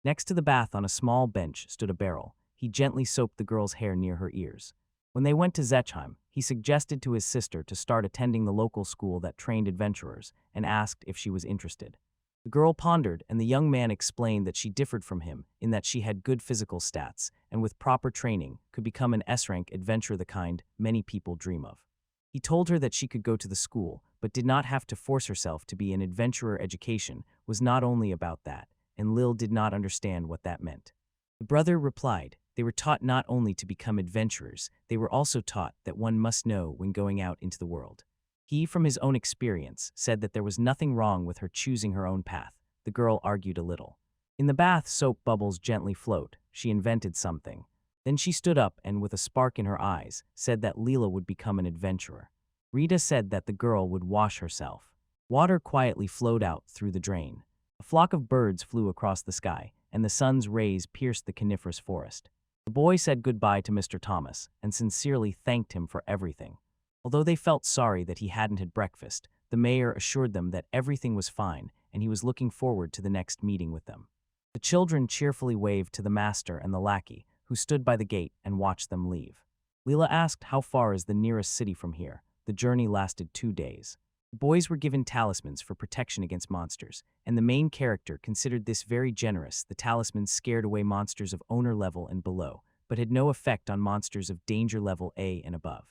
Next to the bath on a small bench stood a barrel. He gently soaped the girl's hair near her ears. When they went to Zechheim, he suggested to his sister to start attending the local school that trained adventurers and asked if she was interested. The girl pondered, and the young man explained that she differed from him in that she had good physical stats and with proper training could become an S-rank adventurer, the kind many people dream of. He told her that she could go to the school, but did not have to force herself to be an adventurer. Education was not only about that, and Lil did not understand what that meant. The brother replied, they were taught not only to become adventurers, they were also taught that one must know when going out into the world. He, from his own experience, said that there was nothing wrong with her choosing her own path. The girl argued a little. In the bath, soap bubbles gently float. She invented something. Then she stood up and, with a spark in her eyes, said that Leela would become an adventurer. Rita said that the girl would wash herself. Water quietly flowed out through the drain. A flock of birds flew across the sky, and the sun's rays pierced the coniferous forest. The boy said goodbye to Mr. Thomas and sincerely thanked him for everything. Although they felt sorry that he hadn't had breakfast, the mayor assured them that everything was fine and he was looking forward to the next meeting with them. The children cheerfully waved to the master and the lackey, who stood by the gate and watched them leave. Leela asked how far is the nearest city from here. The journey lasted 2 days. The boys were given talismans for protection against monsters, and the main character considered this very generous. The talismans scared away monsters of owner level and below, but had no effect on monsters of danger level A and above.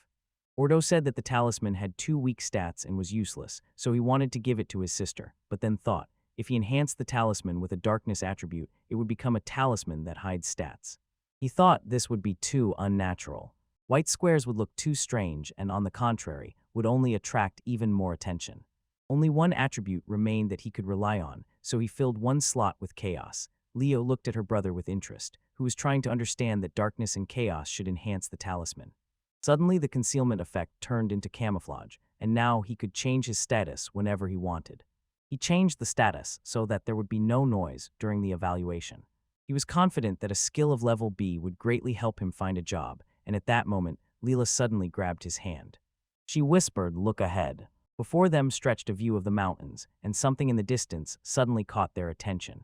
Ordo said that the talisman had 2 weak stats and was useless, so he wanted to give it to his sister, but then thought, if he enhanced the talisman with a darkness attribute, it would become a talisman that hides stats. He thought this would be too unnatural. White squares would look too strange and, on the contrary, would only attract even more attention. Only one attribute remained that he could rely on, so he filled one slot with chaos. Leo looked at her brother with interest, who was trying to understand that darkness and chaos should enhance the talisman. Suddenly, the concealment effect turned into camouflage, and now he could change his status whenever he wanted. He changed the status so that there would be no noise during the evaluation. He was confident that a skill of level B would greatly help him find a job, and at that moment, Leela suddenly grabbed his hand. She whispered, "Look ahead." Before them stretched a view of the mountains, and something in the distance suddenly caught their attention.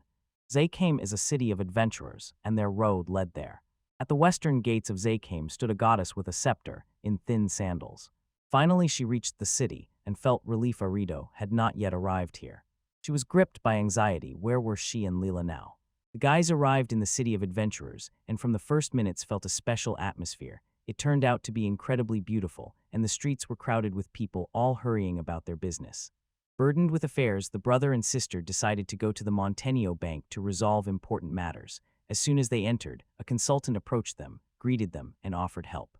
Zechheim is a city of adventurers, and their road led there. At the western gates of Zechheim stood a goddess with a scepter, in thin sandals. Finally, she reached the city and felt relief Arrio had not yet arrived here. She was gripped by anxiety. Where were she and Leela now? The guys arrived in the city of adventurers, and from the first minutes felt a special atmosphere. It turned out to be incredibly beautiful, and the streets were crowded with people all hurrying about their business. Burdened with affairs, the brother and sister decided to go to the Montenio Bank to resolve important matters. As soon as they entered, a consultant approached them, greeted them, and offered help.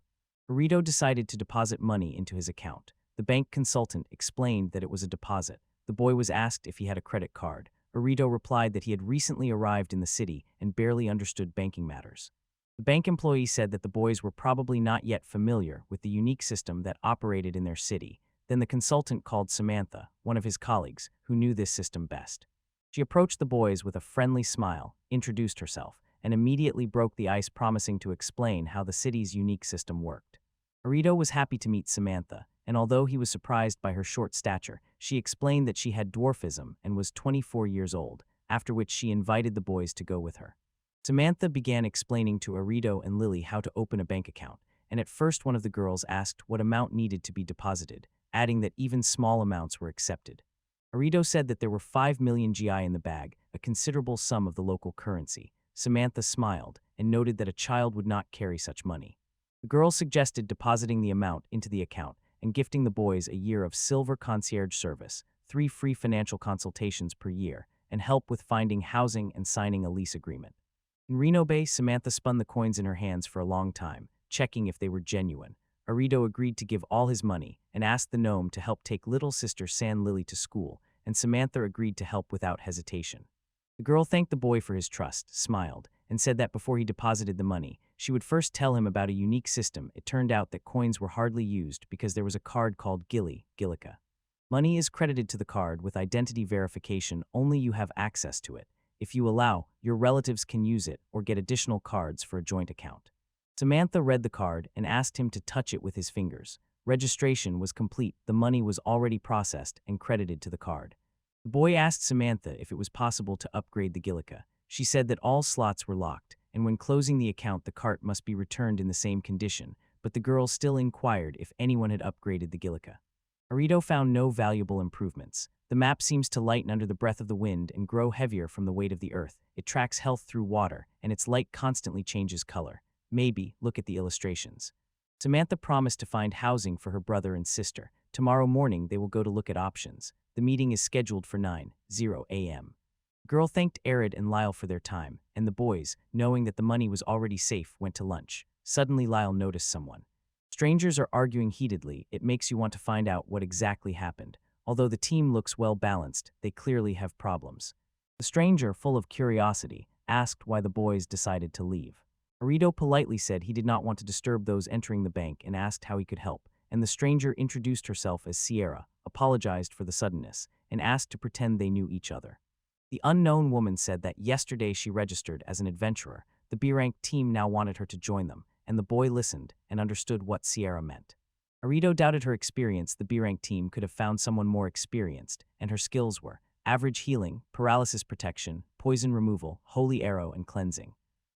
Arrio decided to deposit money into his account. The bank consultant explained that it was a deposit. The boy was asked if he had a credit card. Arrio replied that he had recently arrived in the city and barely understood banking matters. The bank employee said that the boys were probably not yet familiar with the unique system that operated in their city. Then the consultant called Samantha, one of his colleagues, who knew this system best. She approached the boys with a friendly smile, introduced herself, and immediately broke the ice, promising to explain how the city's unique system worked. Arrio was happy to meet Samantha, and although he was surprised by her short stature, she explained that she had dwarfism and was 24 years old, after which she invited the boys to go with her. Samantha began explaining to Arrio and Lily how to open a bank account, and at first one of the girls asked what amount needed to be deposited, adding that even small amounts were accepted. Arrio said that there were 5 million GI in the bag, a considerable sum of the local currency. Samantha smiled and noted that a child would not carry such money. The girl suggested depositing the amount into the account and gifting the boys a year of silver concierge service, 3 free financial consultations per year, and help with finding housing and signing a lease agreement. In Reno Bay, Samantha spun the coins in her hands for a long time, checking if they were genuine. Arrio agreed to give all his money and asked the gnome to help take little sister San Lily to school, and Samantha agreed to help without hesitation. The girl thanked the boy for his trust, smiled, and said that before he deposited the money, she would first tell him about a unique system. It turned out that coins were hardly used because there was a card called Gillica. Money is credited to the card with identity verification. Only you have access to it. If you allow, your relatives can use it or get additional cards for a joint account. Samantha read the card and asked him to touch it with his fingers. Registration was complete. The money was already processed and credited to the card. The boy asked Samantha if it was possible to upgrade the Gillica. She said that all slots were locked, and when closing the account the cart must be returned in the same condition, but the girl still inquired if anyone had upgraded the Gillica. Arrio found no valuable improvements. The map seems to lighten under the breath of the wind and grow heavier from the weight of the earth. It tracks health through water, and its light constantly changes color. Maybe, look at the illustrations. Samantha promised to find housing for her brother and sister. Tomorrow morning they will go to look at options. The meeting is scheduled for 9:00 a.m. The girl thanked Arid and Lyle for their time, and the boys, knowing that the money was already safe, went to lunch. Suddenly Lyle noticed someone. Strangers are arguing heatedly. It makes you want to find out what exactly happened. Although the team looks well balanced, they clearly have problems. The stranger, full of curiosity, asked why the boys decided to leave. Arrio politely said he did not want to disturb those entering the bank and asked how he could help, and the stranger introduced herself as Sierra, apologized for the suddenness, and asked to pretend they knew each other. The unknown woman said that yesterday she registered as an adventurer. The B-rank team now wanted her to join them, and the boy listened and understood what Sierra meant. Arrio doubted her experience. The B-rank team could have found someone more experienced, and her skills were average healing, paralysis protection, poison removal, holy arrow, and cleansing.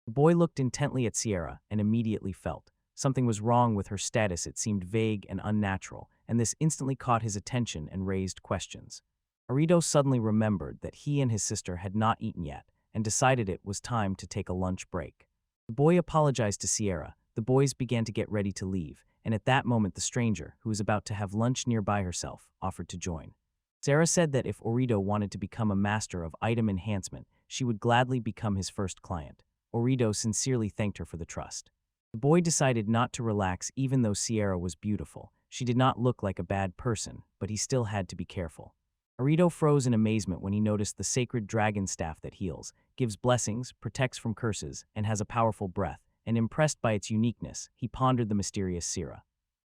The boy looked intently at Sierra and immediately felt something was wrong with her status. It seemed vague and unnatural, and this instantly caught his attention and raised questions. Arrio suddenly remembered that he and his sister had not eaten yet and decided it was time to take a lunch break. The boy apologized to Sierra. The boys began to get ready to leave, and at that moment the stranger, who was about to have lunch nearby herself, offered to join. Sarah said that if Arrio wanted to become a master of item enhancement, she would gladly become his first client. Arrio sincerely thanked her for the trust. The boy decided not to relax even though Sierra was beautiful. She did not look like a bad person, but he still had to be careful. Arrio froze in amazement when he noticed the sacred dragon staff that heals, gives blessings, protects from curses, and has a powerful breath, and impressed by its uniqueness, he pondered the mysterious Sierra.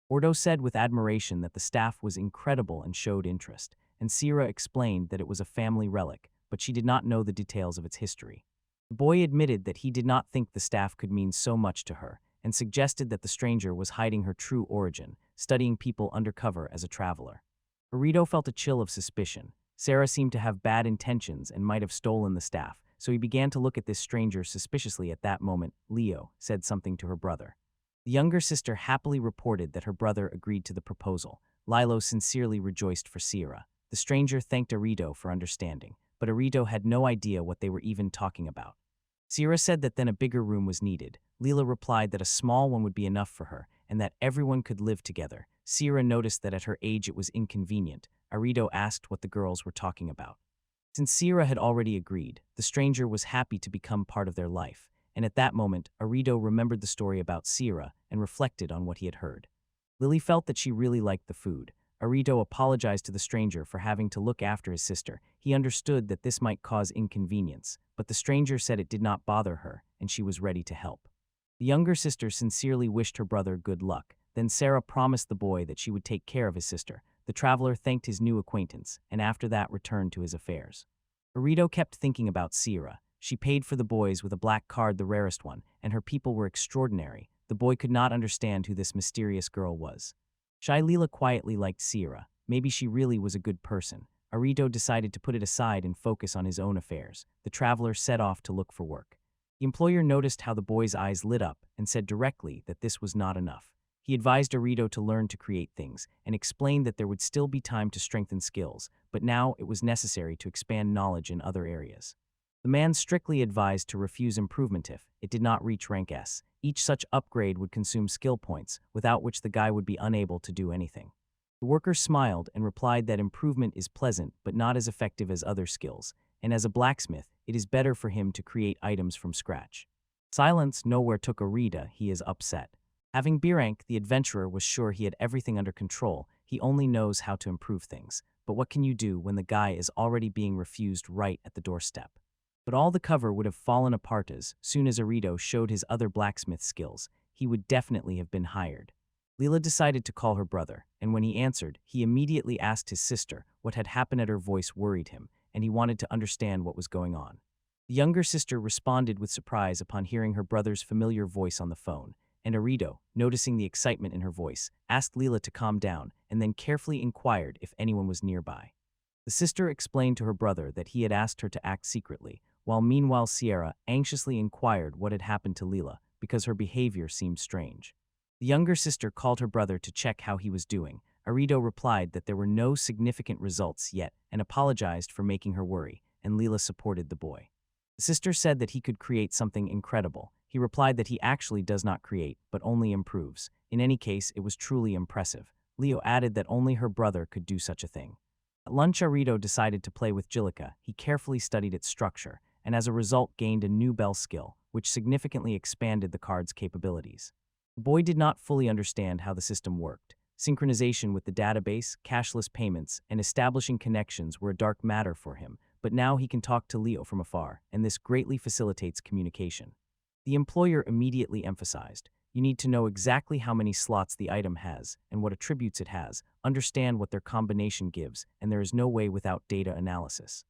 Ordo said with admiration that the staff was incredible and showed interest, and Sierra explained that it was a family relic, but she did not know the details of its history. The boy admitted that he did not think the staff could mean so much to her, and suggested that the stranger was hiding her true origin, studying people undercover as a traveler. Arrio felt a chill of suspicion. Sarah seemed to have bad intentions and might have stolen the staff, so he began to look at this stranger suspiciously. At that moment, Leo said something to her brother. The younger sister happily reported that her brother agreed to the proposal. Lilo sincerely rejoiced for Sierra. The stranger thanked Arrio for understanding, but Arrio had no idea what they were even talking about. Sierra said that then a bigger room was needed. Leela replied that a small one would be enough for her, and that everyone could live together. Sierra noticed that at her age it was inconvenient. Arrio asked what the girls were talking about. Since Sierra had already agreed, the stranger was happy to become part of their life, and at that moment, Arrio remembered the story about Sierra and reflected on what he had heard. Lily felt that she really liked the food. Arrio apologized to the stranger for having to look after his sister. He understood that this might cause inconvenience, but the stranger said it did not bother her, and she was ready to help. The younger sister sincerely wished her brother good luck. Then Sarah promised the boy that she would take care of his sister. The traveler thanked his new acquaintance, and after that returned to his affairs. Arrio kept thinking about Sierra. She paid for the boys with a black card, the rarest one, and her people were extraordinary. The boy could not understand who this mysterious girl was. Shy Leela quietly liked Sierra. Maybe she really was a good person. Arrio decided to put it aside and focus on his own affairs. The traveler set off to look for work. The employer noticed how the boy's eyes lit up and said directly that this was not enough. He advised Arrio to learn to create things and explained that there would still be time to strengthen skills, but now it was necessary to expand knowledge in other areas. The man strictly advised to refuse improvement if it did not reach rank S. Each such upgrade would consume skill points, without which the guy would be unable to do anything. The worker smiled and replied that improvement is pleasant but not as effective as other skills, and as a blacksmith, it is better for him to create items from scratch. Silence nowhere took Arrio. He is upset. Having B rank, the adventurer was sure he had everything under control. He only knows how to improve things. But what can you do when the guy is already being refused right at the doorstep? But all the cover would have fallen apart as soon as Arrio showed his other blacksmith skills. He would definitely have been hired. Leela decided to call her brother, and when he answered, he immediately asked his sister what had happened. At her voice worried him, and he wanted to understand what was going on. The younger sister responded with surprise upon hearing her brother's familiar voice on the phone, and Arrio, noticing the excitement in her voice, asked Leela to calm down and then carefully inquired if anyone was nearby. The sister explained to her brother that he had asked her to act secretly, while meanwhile Sierra anxiously inquired what had happened to Leela because her behavior seemed strange. The younger sister called her brother to check how he was doing. Arrio replied that there were no significant results yet and apologized for making her worry, and Leela supported the boy. The sister said that he could create something incredible. He replied that he actually does not create, but only improves. In any case, it was truly impressive. Leo added that only her brother could do such a thing. At lunch, Arrio decided to play with Jilica. He carefully studied its structure, and as a result gained a new bell skill, which significantly expanded the card's capabilities. The boy did not fully understand how the system worked. Synchronization with the database, cashless payments, and establishing connections were a dark matter for him, but now he can talk to Leo from afar, and this greatly facilitates communication. The employer immediately emphasized, you need to know exactly how many slots the item has and what attributes it has, understand what their combination gives, and there is no way without data analysis.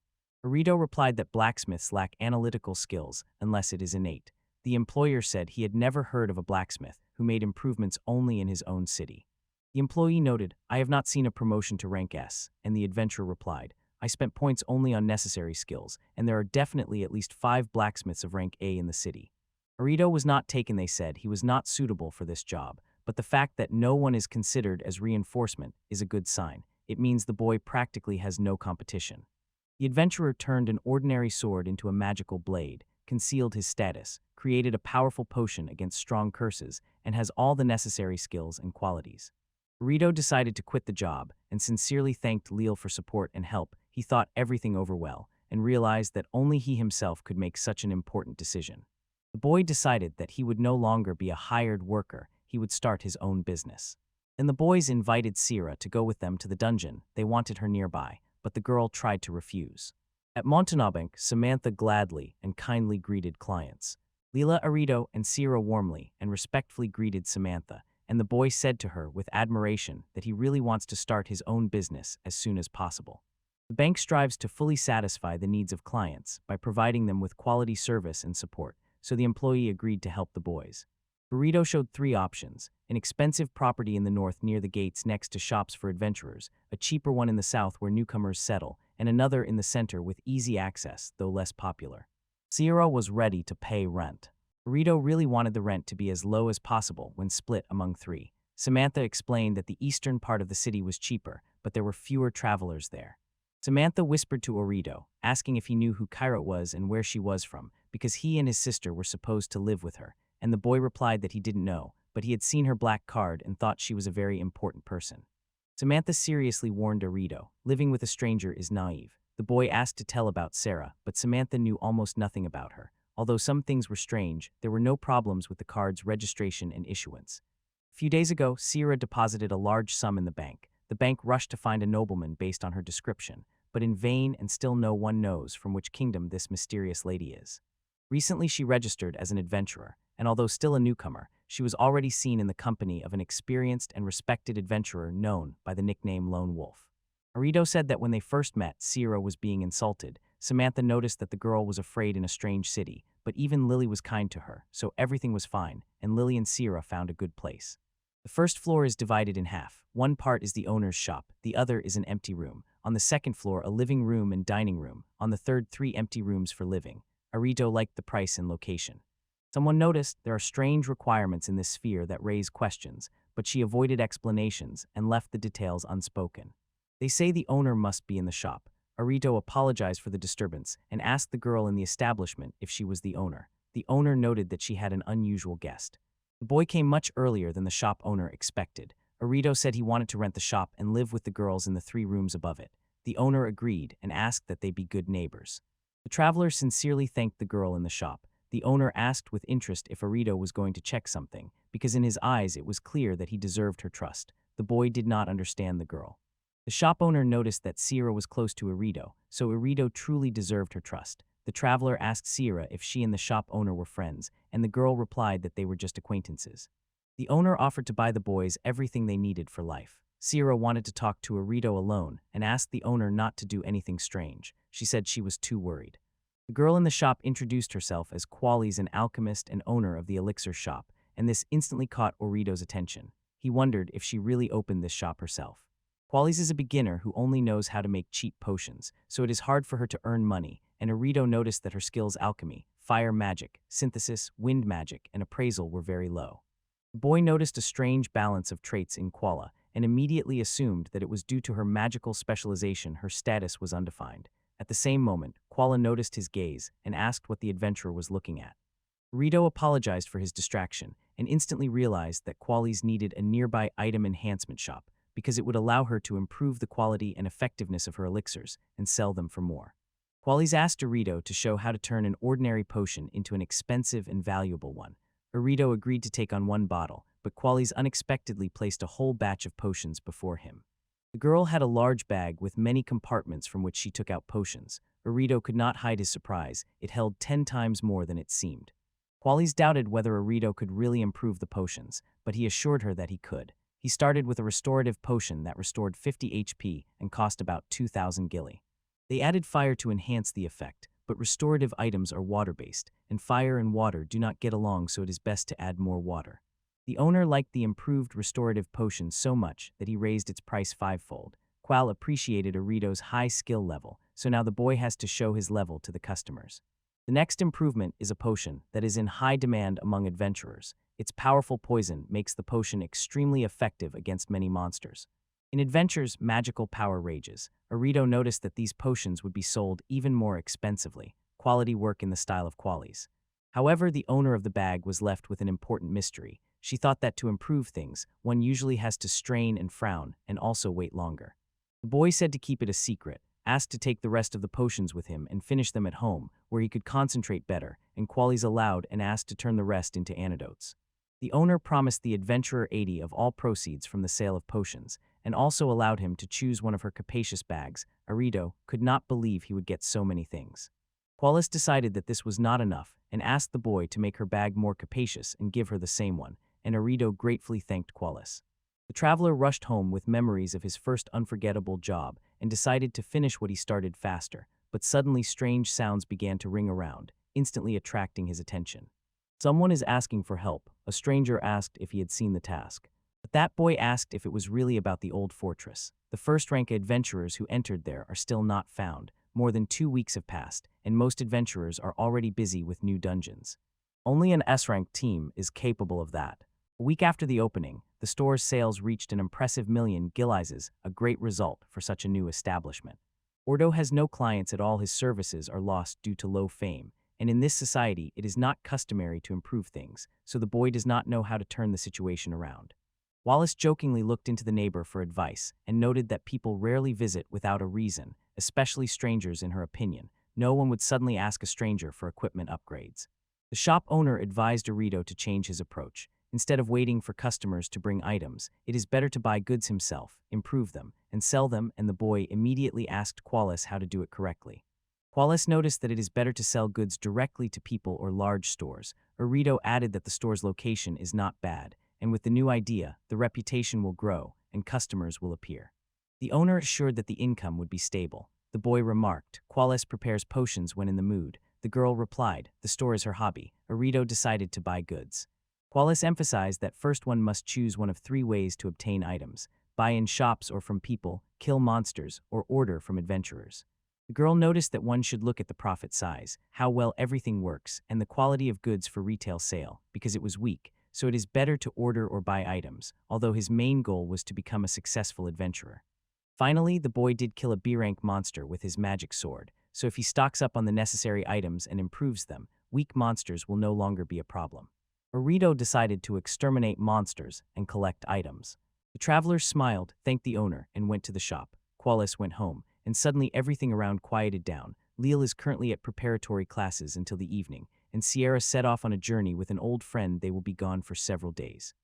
Arrio replied that blacksmiths lack analytical skills unless it is innate. The employer said he had never heard of a blacksmith who made improvements only in his own city. The employee noted, I have not seen a promotion to rank S, and the adventurer replied, I spent points only on necessary skills, and there are definitely at least 5 blacksmiths of rank A in the city. Arrio was not taken. They said he was not suitable for this job, but the fact that no one is considered as reinforcement is a good sign. It means the boy practically has no competition. The adventurer turned an ordinary sword into a magical blade, concealed his status, created a powerful potion against strong curses, and has all the necessary skills and qualities. Arrio decided to quit the job and sincerely thanked Leela for support and help. He thought everything over well and realized that only he himself could make such an important decision. The boy decided that he would no longer be a hired worker. He would start his own business. Then the boys invited Sierra to go with them to the dungeon. They wanted her nearby, but the girl tried to refuse. At Montenabank, Samantha gladly and kindly greeted clients. Leela, Arrio, and Sierra warmly and respectfully greeted Samantha, and the boy said to her with admiration that he really wants to start his own business as soon as possible. The bank strives to fully satisfy the needs of clients by providing them with quality service and support, so the employee agreed to help the boys. Arrio showed 3 options: an expensive property in the north near the gates next to shops for adventurers, a cheaper one in the south where newcomers settle, and another in the center with easy access, though less popular. Sierra was ready to pay rent. Arito really wanted the rent to be as low as possible when split among three. Samantha explained that the eastern part of the city was cheaper, but there were fewer travelers there. Samantha whispered to Arito, asking if he knew who Cairo was and where she was from, because he and his sister were supposed to live with her, and the boy replied that he didn't know, but he had seen her black card and thought she was a very important person. Samantha seriously warned Arito, living with a stranger is naive. The boy asked to tell about Sarah, but Samantha knew almost nothing about her. Although some things were strange, there were no problems with the card's registration and issuance. A few days ago, Sarah deposited a large sum in the bank. The bank rushed to find a nobleman based on her description, but in vain, and still no one knows from which kingdom this mysterious lady is. Recently she registered as an adventurer, and although still a newcomer, she was already seen in the company of an experienced and respected adventurer known by the nickname Lone Wolf. Arito said that when they first met, Sarah was being insulted. Samantha noticed that the girl was afraid in a strange city, but even Lily was kind to her, so everything was fine, and Lily and Sarah found a good place. The first floor is divided in half. One part is the owner's shop, the other is an empty room. On the second floor, a living room and dining room. On the third, 3 empty rooms for living. Arito liked the price and location. Someone noticed there are strange requirements in this sphere that raise questions, but she avoided explanations and left the details unspoken. They say the owner must be in the shop. Arito apologized for the disturbance and asked the girl in the establishment if she was the owner. The owner noted that she had an unusual guest. The boy came much earlier than the shop owner expected. Arito said he wanted to rent the shop and live with the girls in the 3 rooms above it. The owner agreed and asked that they be good neighbors. The traveler sincerely thanked the girl in the shop. The owner asked with interest if Arito was going to check something, because in his eyes it was clear that he deserved her trust. The boy did not understand the girl. The shop owner noticed that Sarah was close to Arito, so Arito truly deserved her trust. The traveler asked Sarah if she and the shop owner were friends, and the girl replied that they were just acquaintances. The owner offered to buy the boys everything they needed for life. Sarah wanted to talk to Arito alone and asked the owner not to do anything strange. She said she was too worried. The girl in the shop introduced herself as Quali's, an alchemist and owner of the elixir shop, and this instantly caught Arito's attention. He wondered if she really opened this shop herself. Quali's is a beginner who only knows how to make cheap potions, so it is hard for her to earn money, and Arito noticed that her skills alchemy, fire magic, synthesis, wind magic, and appraisal were very low. The boy noticed a strange balance of traits in Quala and immediately assumed that it was due to her magical specialization. Her status was undefined. At the same moment, Quala noticed his gaze and asked what the adventurer was looking at. Arito apologized for his distraction and instantly realized that Quali's needed a nearby item enhancement shop because it would allow her to improve the quality and effectiveness of her elixirs and sell them for more. Quali's asked Arito to show how to turn an ordinary potion into an expensive and valuable one. Arito agreed to take on 1 bottle, but Quali's unexpectedly placed a whole batch of potions before him. The girl had a large bag with many compartments from which she took out potions. Arito could not hide his surprise. It held 10 times more than it seemed. Quali's doubted whether Arito could really improve the potions, but he assured her that he could. He started with a restorative potion that restored 50 HP and cost about 2,000 gilli. They added fire to enhance the effect, but restorative items are water-based, and fire and water do not get along, so it is best to add more water. The owner liked the improved restorative potion so much that he raised its price 5-fold. Qual appreciated Arito's high skill level, so now the boy has to show his level to the customers. The next improvement is a potion that is in high demand among adventurers. Its powerful poison makes the potion extremely effective against many monsters. In adventures, magical power rages. Arito noticed that these potions would be sold even more expensively, quality work in the style of Quali's. However, the owner of the bag was left with an important mystery. She thought that to improve things, one usually has to strain and frown, and also wait longer. The boy said to keep it a secret, asked to take the rest of the potions with him and finish them at home, where he could concentrate better, and Quali's allowed and asked to turn the rest into antidotes. The owner promised the adventurer 80 of all proceeds from the sale of potions, and also allowed him to choose one of her capacious bags. Arito could not believe he would get so many things. Qualis decided that this was not enough and asked the boy to make her bag more capacious and give her the same one, and Arito gratefully thanked Qualis. The traveler rushed home with memories of his first unforgettable job and decided to finish what he started faster, but suddenly strange sounds began to ring around, instantly attracting his attention. Someone is asking for help. A stranger asked if he had seen the task. But that boy asked if it was really about the old fortress. The first-rank adventurers who entered there are still not found. More than 2 weeks have passed, and most adventurers are already busy with new dungeons. Only an S-rank team is capable of that. A week after the opening, the store's sales reached an impressive million gillises, a great result for such a new establishment. Ordo has no clients at all. His services are lost due to low fame, and in this society it is not customary to improve things, so the boy does not know how to turn the situation around. Wallace jokingly looked into the neighbor for advice and noted that people rarely visit without a reason, especially strangers in her opinion. No one would suddenly ask a stranger for equipment upgrades. The shop owner advised Arrio to change his approach. Instead of waiting for customers to bring items, it is better to buy goods himself, improve them, and sell them, and the boy immediately asked Qualis how to do it correctly. Qualis noticed that it is better to sell goods directly to people or large stores. Arrio added that the store's location is not bad, and with the new idea, the reputation will grow and customers will appear. The owner assured that the income would be stable. The boy remarked, Qualis prepares potions when in the mood. The girl replied, the store is her hobby. Arrio decided to buy goods. Qualis emphasized that first one must choose one of three ways to obtain items: buy in shops or from people, kill monsters, or order from adventurers. The girl noticed that one should look at the profit size, how well everything works, and the quality of goods for retail sale, because it was weak, so it is better to order or buy items, although his main goal was to become a successful adventurer. Finally, the boy did kill a B-rank monster with his magic sword, so if he stocks up on the necessary items and improves them, weak monsters will no longer be a problem. Arrio decided to exterminate monsters and collect items. The traveler smiled, thanked the owner, and went to the shop. Qualis went home, and suddenly everything around quieted down. Leela is currently at preparatory classes until the evening, and Sierra set off on a journey with an old friend. They will be gone for several days.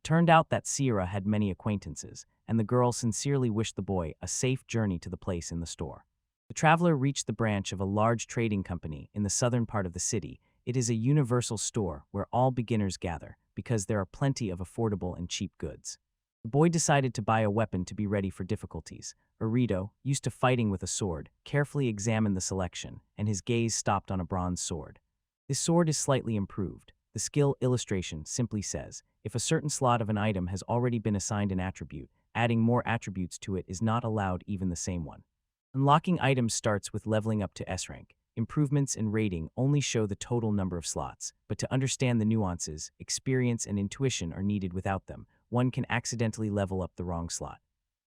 Turned out that Sierra had many acquaintances, and the girl sincerely wished the boy a safe journey to the place in the store. The traveler reached the branch of a large trading company in the southern part of the city. It is a universal store where all beginners gather, because there are plenty of affordable and cheap goods. The boy decided to buy a weapon to be ready for difficulties. Arrio, used to fighting with a sword, carefully examined the selection, and his gaze stopped on a bronze sword. This sword is slightly improved. The skill illustration simply says, if a certain slot of an item has already been assigned an attribute, adding more attributes to it is not allowed, even the same one. Unlocking items starts with leveling up to S rank. Improvements in rating only show the total number of slots, but to understand the nuances, experience and intuition are needed. Without them, one can accidentally level up the wrong slot.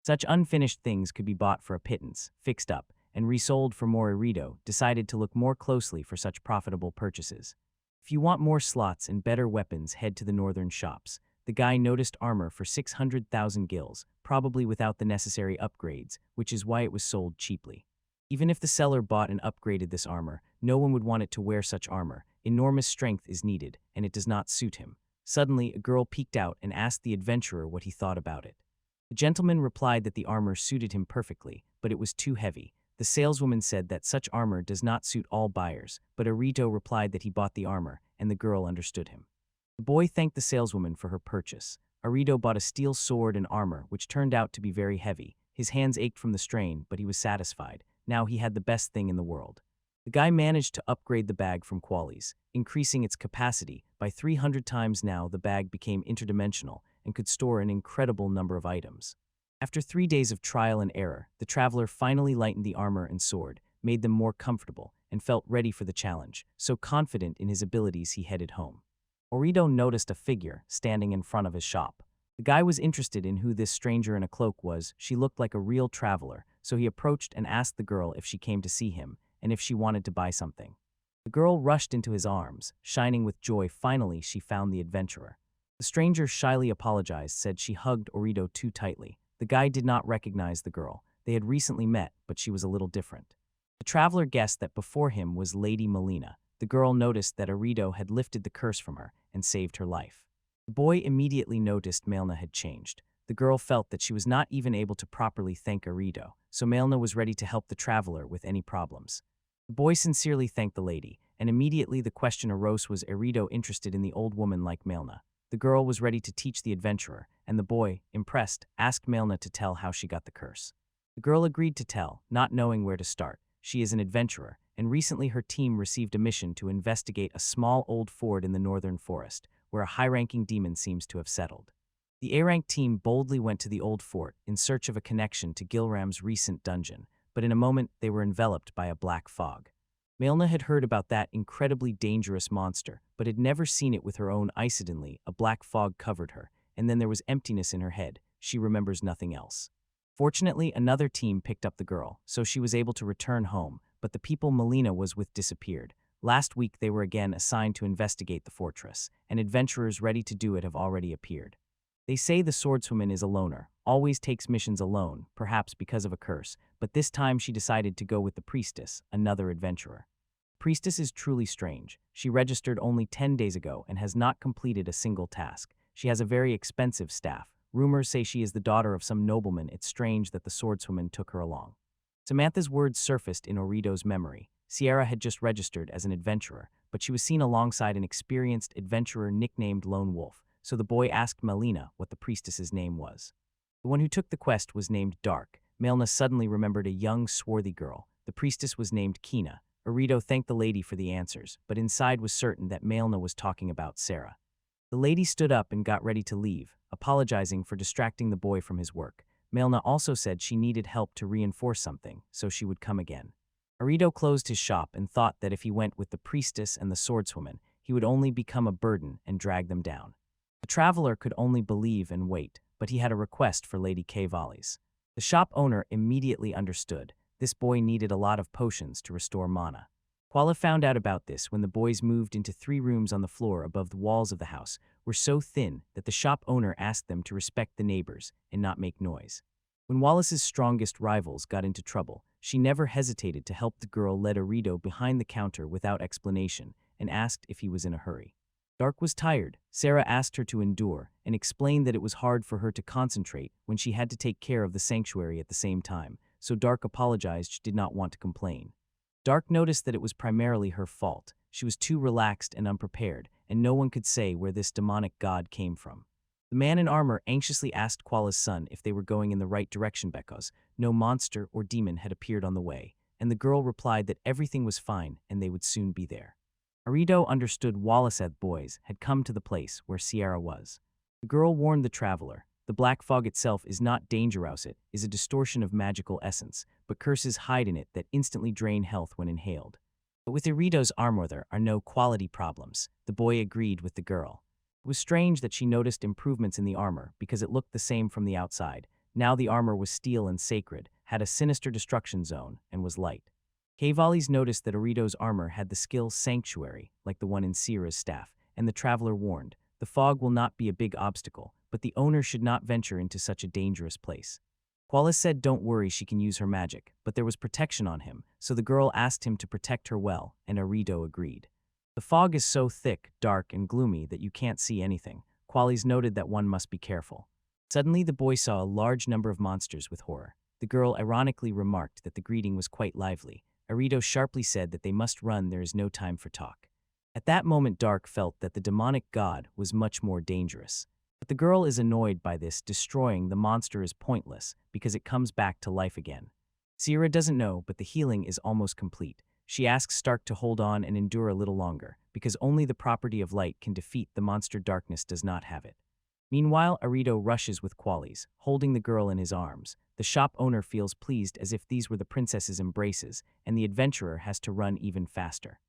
Such unfinished things could be bought for a pittance, fixed up, and resold for more. Arrio decided to look more closely for such profitable purchases. If you want more slots and better weapons, head to the northern shops. The guy noticed armor for 600,000 gils, probably without the necessary upgrades, which is why it was sold cheaply. Even if the seller bought and upgraded this armor, no one would want it to wear such armor. Enormous strength is needed, and it does not suit him. Suddenly, a girl peeked out and asked the adventurer what he thought about it. The gentleman replied that the armor suited him perfectly, but it was too heavy. The saleswoman said that such armor does not suit all buyers, but Arrio replied that he bought the armor, and the girl understood him. The boy thanked the saleswoman for her purchase. Arrio bought a steel sword and armor, which turned out to be very heavy. His hands ached from the strain, but he was satisfied. Now he had the best thing in the world. The guy managed to upgrade the bag from Qualis, increasing its capacity by 300 times. Now the bag became interdimensional and could store an incredible number of items. After 3 days of trial and error, the traveler finally lightened the armor and sword, made them more comfortable, and felt ready for the challenge. So confident in his abilities, he headed home. Arrio noticed a figure standing in front of his shop. The guy was interested in who this stranger in a cloak was. She looked like a real traveler, so he approached and asked the girl if she came to see him and if she wanted to buy something. The girl rushed into his arms, shining with joy. Finally, she found the adventurer. The stranger shyly apologized, said she hugged Arrio too tightly. The guy did not recognize the girl. They had recently met, but she was a little different. The traveler guessed that before him was Lady Melina. The girl noticed that Arrio had lifted the curse from her and saved her life. The boy immediately noticed Melina had changed. The girl felt that she was not even able to properly thank Arrio, so Melina was ready to help the traveler with any problems. The boy sincerely thanked the lady, and immediately the question arose, was Arrio interested in the old woman like Melina? The girl was ready to teach the adventurer, and the boy, impressed, asked Melina to tell how she got the curse. The girl agreed to tell, not knowing where to start. She is an adventurer, and recently her team received a mission to investigate a small old fort in the northern forest, where a high-ranking demon seems to have settled. The A-rank team boldly went to the old fort in search of a connection to Gilram's recent dungeon, but in a moment they were enveloped by a black fog. Melna had heard about that incredibly dangerous monster, but had never seen it with her own eyes. Suddenly, a black fog covered her, and then there was emptiness in her head. She remembers nothing else. Fortunately, another team picked up the girl, so she was able to return home, but the people Melina was with disappeared. Last week they were again assigned to investigate the fortress, and adventurers ready to do it have already appeared. They say the swordswoman is a loner, always takes missions alone, perhaps because of a curse, but this time she decided to go with the priestess, another adventurer. Priestess is truly strange. She registered only 10 days ago and has not completed a single task. She has a very expensive staff. Rumors say she is the daughter of some nobleman. It's strange that the swordswoman took her along. Samantha's words surfaced in Orito's memory. Sierra had just registered as an adventurer, but she was seen alongside an experienced adventurer nicknamed Lone Wolf, so the boy asked Melina what the priestess's name was. The one who took the quest was named Dark. Melna suddenly remembered a young, swarthy girl. The priestess was named Kina. Arito thanked the lady for the answers, but inside was certain that Melna was talking about Sarah. The lady stood up and got ready to leave, apologizing for distracting the boy from his work. Melna also said she needed help to reinforce something, so she would come again. Arito closed his shop and thought that if he went with the priestess and the swordswoman, he would only become a burden and drag them down. The traveler could only believe and wait, but he had a request for Lady Cavalli's. The shop owner immediately understood. This boy needed a lot of potions to restore mana. Quala found out about this when the boys moved into 3 rooms on the floor above the walls of the house, were so thin that the shop owner asked them to respect the neighbors and not make noise. When Wallace's strongest rivals got into trouble, she never hesitated to help the girl lead Arito behind the counter without explanation and asked if he was in a hurry. Dark was tired. Sarah asked her to endure and explained that it was hard for her to concentrate when she had to take care of the sanctuary at the same time, so Dark apologized. She did not want to complain. Dark noticed that it was primarily her fault. She was too relaxed and unprepared, and no one could say where this demonic god came from. The man in armor anxiously asked Quala's son if they were going in the right direction because no monster or demon had appeared on the way, and the girl replied that everything was fine and they would soon be there. Arito understood Wallace's boys had come to the place where Sierra was. The girl warned the traveler. The black fog itself is not dangerous. It is a distortion of magical essence, but curses hide in it that instantly drain health when inhaled. But with Arito's armor there are no quality problems. The boy agreed with the girl. It was strange that she noticed improvements in the armor because it looked the same from the outside. Now the armor was steel and sacred, had a sinister destruction zone, and was light. Cavalli's noticed that Arito's armor had the skill Sanctuary, like the one in Sierra's staff, and the traveler warned, the fog will not be a big obstacle, but the owner should not venture into such a dangerous place. Qualis said don't worry, she can use her magic, but there was protection on him, so the girl asked him to protect her well, and Arito agreed. The fog is so thick, dark, and gloomy that you can't see anything. Qualis noted that one must be careful. Suddenly the boy saw a large number of monsters with horror. The girl ironically remarked that the greeting was quite lively. Arito sharply said that they must run, there is no time for talk. At that moment Dark felt that the demonic god was much more dangerous. But the girl is annoyed by this. Destroying the monster is pointless because it comes back to life again. Sierra doesn't know, but the healing is almost complete. She asks Stark to hold on and endure a little longer, because only the property of light can defeat the monster. Darkness does not have it. Meanwhile, Arito rushes with Qualis, holding the girl in his arms. The shop owner feels pleased as if these were the princess's embraces, and the adventurer has to run even faster.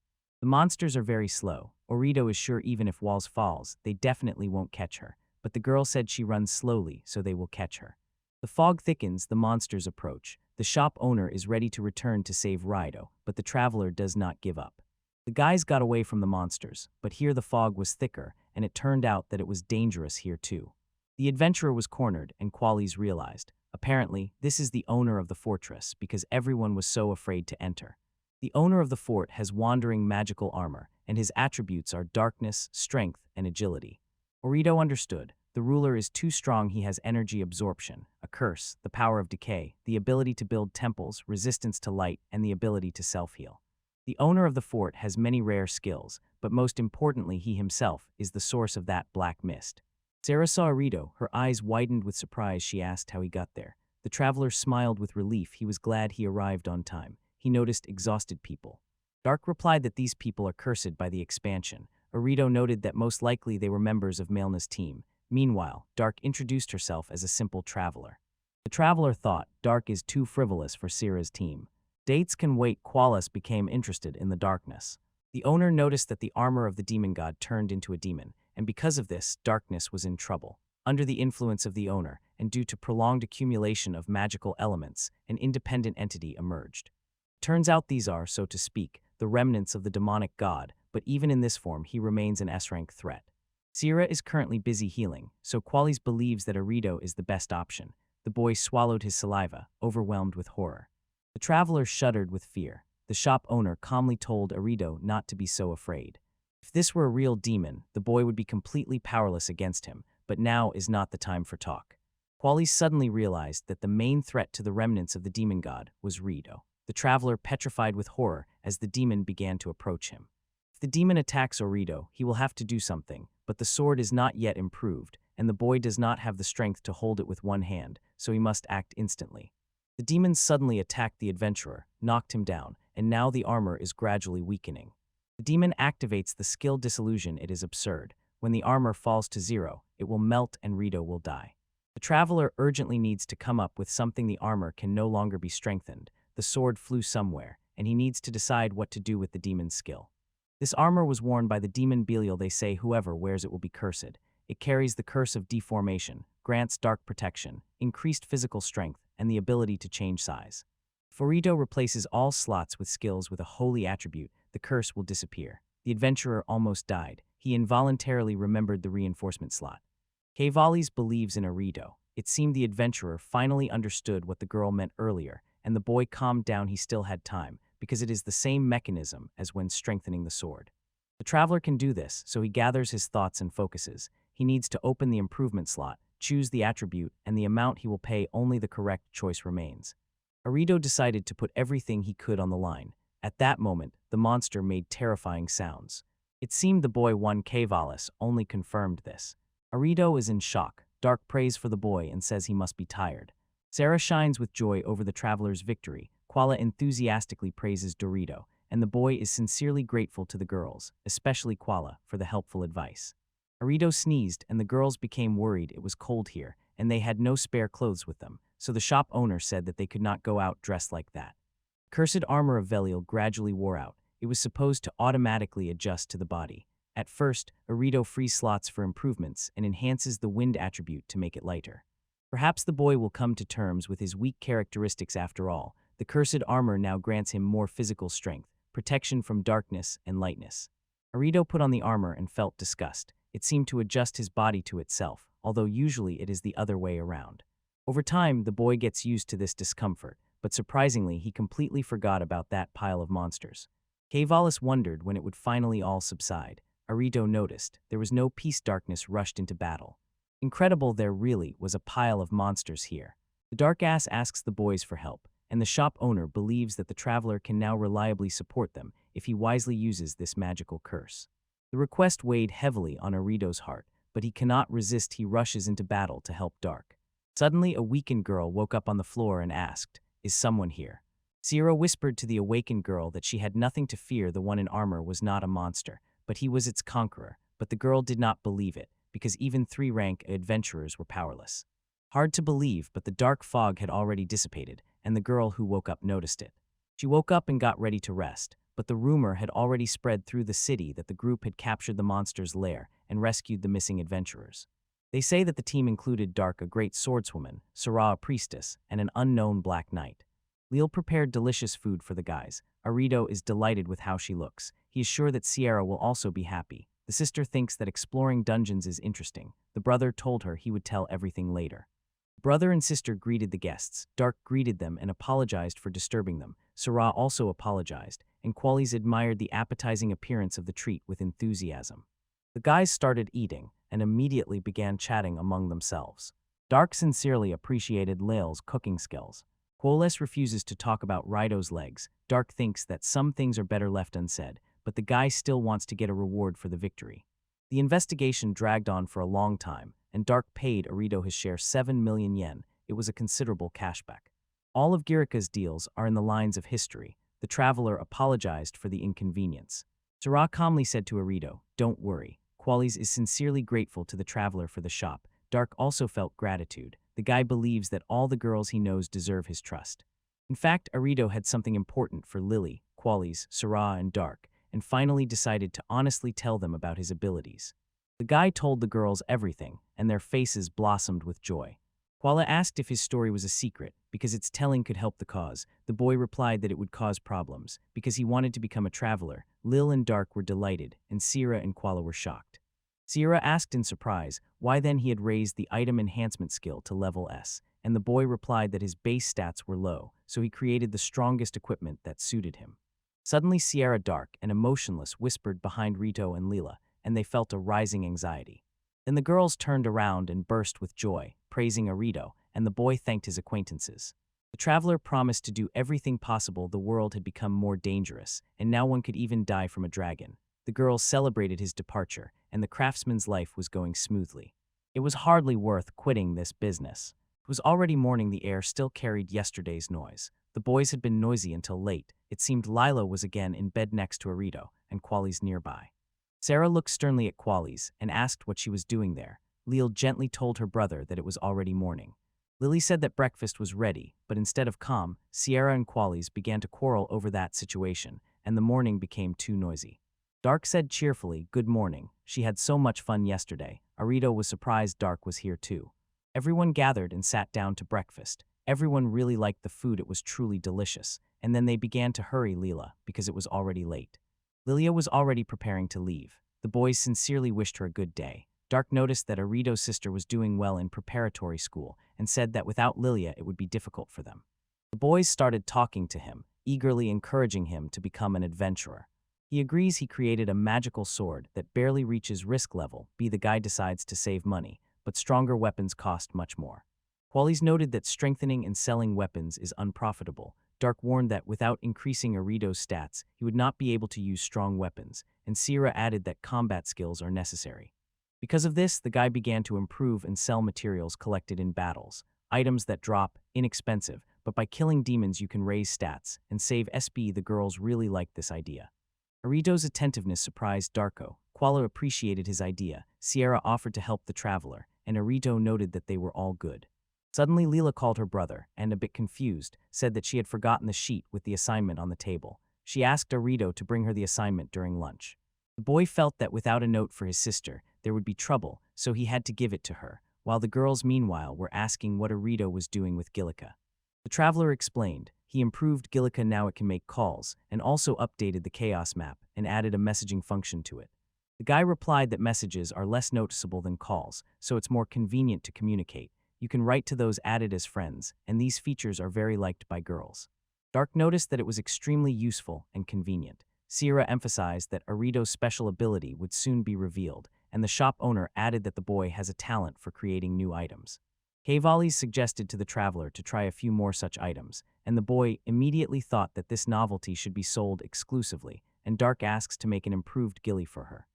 The monsters are very slow. Arito is sure even if Walls falls, they definitely won't catch her, but the girl said she runs slowly, so they will catch her. The fog thickens, the monsters approach. The shop owner is ready to return to save Raido, but the traveler does not give up. The guys got away from the monsters, but here the fog was thicker, and it turned out that it was dangerous here too. The adventurer was cornered, and Qualis realized. Apparently, this is the owner of the fortress because everyone was so afraid to enter. The owner of the fort has wandering magical armor, and his attributes are darkness, strength, and agility. Arito understood. The ruler is too strong. He has energy absorption, a curse, the power of decay, the ability to build temples, resistance to light, and the ability to self-heal. The owner of the fort has many rare skills, but most importantly he himself is the source of that black mist. Sarah saw Arito, her eyes widened with surprise. She asked how he got there. The traveler smiled with relief. He was glad he arrived on time. He noticed exhausted people. Dark replied that these people are cursed by the expansion. Arito noted that most likely they were members of Melna's team. Meanwhile, Dark introduced herself as a simple traveler. The traveler thought Dark is too frivolous for Sierra's team. Dates can wait. Qualis became interested in the darkness. The owner noticed that the armor of the demon god turned into a demon, and because of this, darkness was in trouble. Under the influence of the owner, and due to prolonged accumulation of magical elements, an independent entity emerged. Turns out these are, so to speak, the remnants of the demonic god, but even in this form he remains an S-rank threat. Sierra is currently busy healing, so Qualis believes that Arrio is the best option. The boy swallowed his saliva, overwhelmed with horror. The traveler shuddered with fear. The shop owner calmly told Arrio not to be so afraid. If this were a real demon, the boy would be completely powerless against him, but now is not the time for talk. Qualis suddenly realized that the main threat to the remnants of the demon god was Arrio. The traveler petrified with horror as the demon began to approach him. If the demon attacks Arrio, he will have to do something, but the sword is not yet improved, and the boy does not have the strength to hold it with one hand, so he must act instantly. The demon suddenly attacked the adventurer, knocked him down, and now the armor is gradually weakening. The demon activates the skill disillusion. It is absurd. When the armor falls to zero, it will melt and Arrio will die. The traveler urgently needs to come up with something. The armor can no longer be strengthened. The sword flew somewhere, and he needs to decide what to do with the demon's skill. This armor was worn by the demon Belial. They say whoever wears it will be cursed. It carries the curse of deformation, grants dark protection, increased physical strength, and the ability to change size. If Arrio replaces all slots with skills with a holy attribute, the curse will disappear. The adventurer almost died. He involuntarily remembered the reinforcement slot. Qualis believes in Arrio. It seemed the adventurer finally understood what the girl meant earlier, and the boy calmed down. He still had time, because it is the same mechanism as when strengthening the sword. The traveler can do this, so he gathers his thoughts and focuses. He needs to open the improvement slot, choose the attribute, and the amount he will pay. Only the correct choice remains. Arrio decided to put everything he could on the line. At that moment, the monster made terrifying sounds. It seemed the boy won. Qualis only confirmed this. Arrio is in shock. Dark prays for the boy and says he must be tired. Sarah shines with joy over the traveler's victory. Quala enthusiastically praises Dorito, and the boy is sincerely grateful to the girls, especially Quala, for the helpful advice. Arrio sneezed, and the girls became worried. It was cold here, and they had no spare clothes with them, so the shop owner said that they could not go out dressed like that. Cursed armor of Belial gradually wore out. It was supposed to automatically adjust to the body. At first, Arrio frees slots for improvements and enhances the wind attribute to make it lighter. Perhaps the boy will come to terms with his weak characteristics after all. The cursed armor now grants him more physical strength, protection from darkness and lightness. Arrio put on the armor and felt disgust. It seemed to adjust his body to itself, although usually it is the other way around. Over time, the boy gets used to this discomfort, but surprisingly, he completely forgot about that pile of monsters. Qualis wondered when it would finally all subside. Arrio noticed there was no peace. Darkness rushed into battle. Incredible, there really was a pile of monsters here. The dark ass asks the boys for help, and the shop owner believes that the traveler can now reliably support them if he wisely uses this magical curse. The request weighed heavily on Arrio's heart, but he cannot resist. He rushes into battle to help Dark. Suddenly, a weakened girl woke up on the floor and asked, "Is someone here?" Sierra whispered to the awakened girl that she had nothing to fear. The one in armor was not a monster, but he was its conqueror. But the girl did not believe it, because even 3-rank adventurers were powerless. Hard to believe, but the dark fog had already dissipated, and the girl who woke up noticed it. She woke up and got ready to rest, but the rumor had already spread through the city that the group had captured the monster's lair and rescued the missing adventurers. They say that the team included Dark, a great swordswoman, Sarah, a priestess, and an unknown black knight. Leela prepared delicious food for the guys. Arrio is delighted with how she looks. He is sure that Sierra will also be happy. The sister thinks that exploring dungeons is interesting. The brother told her he would tell everything later. Brother and sister greeted the guests. Dark greeted them and apologized for disturbing them. Sarah also apologized, and Qualis admired the appetizing appearance of the treat with enthusiasm. The guys started eating and immediately began chatting among themselves. Dark sincerely appreciated Leela's cooking skills. Qualis refuses to talk about Rito's legs. Dark thinks that some things are better left unsaid, but the guy still wants to get a reward for the victory. The investigation dragged on for a long time, and Dark paid Arrio his share 7 million yen. It was a considerable cashback. All of Girika's deals are in the lines of history. The traveler apologized for the inconvenience. Sarah calmly said to Arrio, "Don't worry." Qualis is sincerely grateful to the traveler for the shop. Dark also felt gratitude. The guy believes that all the girls he knows deserve his trust. In fact, Arrio had something important for Lily, Qualis, Sarah, and Dark, and finally decided to honestly tell them about his abilities. The guy told the girls everything, and their faces blossomed with joy. Kuala asked if his story was a secret, because its telling could help the cause. The boy replied that it would cause problems, because he wanted to become a traveler. Lil and Dark were delighted, and Sierra and Kuala were shocked. Sierra asked in surprise why then he had raised the item enhancement skill to level S, and the boy replied that his base stats were low, so he created the strongest equipment that suited him. Suddenly Sierra, Dark and emotionless, whispered behind Rito and Leela, and they felt a rising anxiety. Then the girls turned around and burst with joy, praising Arito, and the boy thanked his acquaintances. The traveler promised to do everything possible. The world had become more dangerous, and now one could even die from a dragon. The girls celebrated his departure, and the craftsman's life was going smoothly. It was hardly worth quitting this business. It was already morning. The air still carried yesterday's noise. The boys had been noisy until late. It seemed Leela was again in bed next to Arito, and Qualis nearby. Sarah looked sternly at Qualis and asked what she was doing there. Leela gently told her brother that it was already morning. Lily said that breakfast was ready, but instead of calm, Sierra and Qualis began to quarrel over that situation, and the morning became too noisy. Dark said cheerfully, "Good morning. She had so much fun yesterday." Arito was surprised Dark was here too. Everyone gathered and sat down to breakfast. Everyone really liked the food. It was truly delicious. And then they began to hurry Leela because it was already late. Lilia was already preparing to leave. The boys sincerely wished her a good day. Dark noticed that Arito's sister was doing well in preparatory school and said that without Lilia it would be difficult for them. The boys started talking to him, eagerly encouraging him to become an adventurer. He agrees. He created a magical sword that barely reaches risk level. The guy decides to save money, but stronger weapons cost much more. Qualis noted that strengthening and selling weapons is unprofitable. Dark warned that without increasing Arito's stats, he would not be able to use strong weapons, and Sierra added that combat skills are necessary. Because of this, the guy began to improve and sell materials collected in battles, items that drop, inexpensive, but by killing demons you can raise stats and save SP. The girls really liked this idea. Arito's attentiveness surprised Darko. Kuala appreciated his idea. Sierra offered to help the traveler, and Arito noted that they were all good. Suddenly Leela called her brother, and a bit confused, said that she had forgotten the sheet with the assignment on the table. She asked Arito to bring her the assignment during lunch. The boy felt that without a note for his sister, there would be trouble, so he had to give it to her, while the girls meanwhile were asking what Arito was doing with Gillica. The traveler explained. He improved Gillica. Now it can make calls, and also updated the chaos map and added a messaging function to it. The guy replied that messages are less noticeable than calls, so it's more convenient to communicate. You can write to those added as friends, and these features are very liked by girls. Dark noticed that it was extremely useful and convenient. Sierra emphasized that Arito's special ability would soon be revealed, and the shop owner added that the boy has a talent for creating new items. Cavalli suggested to the traveler to try a few more such items, and the boy immediately thought that this novelty should be sold exclusively, and Dark asks to make an improved Gilly for her.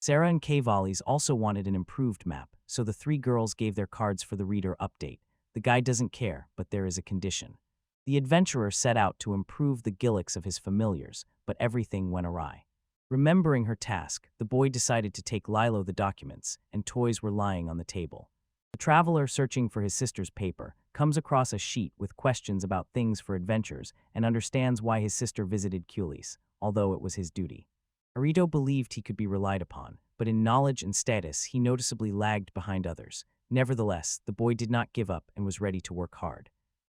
Sarah and Cavallis also wanted an improved map, so the three girls gave their cards for the reader update. The guy doesn't care, but there is a condition. The adventurer set out to improve the Gillics of his familiars, but everything went awry. Remembering her task, the boy decided to take Lilo the documents, and toys were lying on the table. The traveler, searching for his sister's paper, comes across a sheet with questions about things for adventures and understands why his sister visited Culis, although it was his duty. Arito believed he could be relied upon, but in knowledge and status he noticeably lagged behind others. Nevertheless, the boy did not give up and was ready to work hard.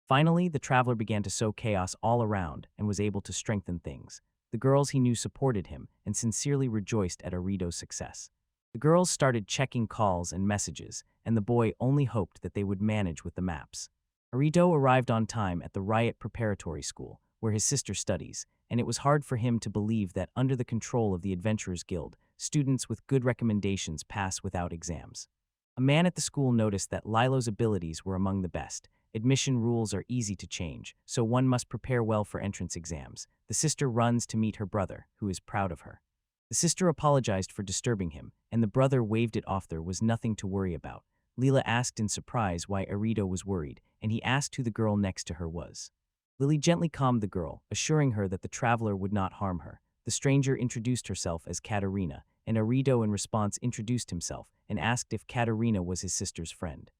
Finally, the traveler began to sow chaos all around and was able to strengthen things. The girls he knew supported him and sincerely rejoiced at Arito's success. The girls started checking calls and messages, and the boy only hoped that they would manage with the maps. Arito arrived on time at the Riot Preparatory School, where his sister studies, and it was hard for him to believe that under the control of the Adventurers Guild, students with good recommendations pass without exams. A man at the school noticed that Lilo's abilities were among the best. Admission rules are easy to change, so one must prepare well for entrance exams. The sister runs to meet her brother, who is proud of her. The sister apologized for disturbing him, and the brother waved it off. There was nothing to worry about. Leela asked in surprise why Arito was worried, and he asked who the girl next to her was. Lily gently calmed the girl, assuring her that the traveler would not harm her. The stranger introduced herself as Katerina, and Arito in response introduced himself and asked if Katerina was his sister's friend.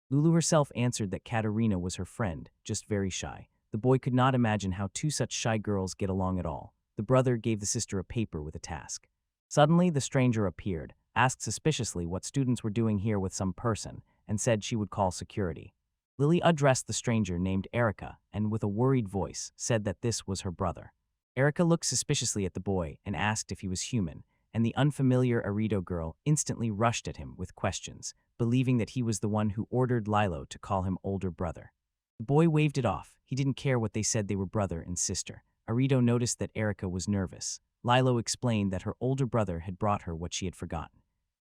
Lulu herself answered that Katerina was her friend, just very shy. The boy could not imagine how two such shy girls get along at all. The brother gave the sister a paper with a task. Suddenly, the stranger appeared, asked suspiciously what students were doing here with some person, and said she would call security. Lily addressed the stranger named Erica and, with a worried voice, said that this was her brother. Erica looked suspiciously at the boy and asked if he was human, and the unfamiliar Arrio girl instantly rushed at him with questions, believing that he was the one who ordered Lilo to call him older brother. The boy waved it off. He didn't care what they said, they were brother and sister. Arrio noticed that Erica was nervous. Lilo explained that her older brother had brought her what she had forgotten.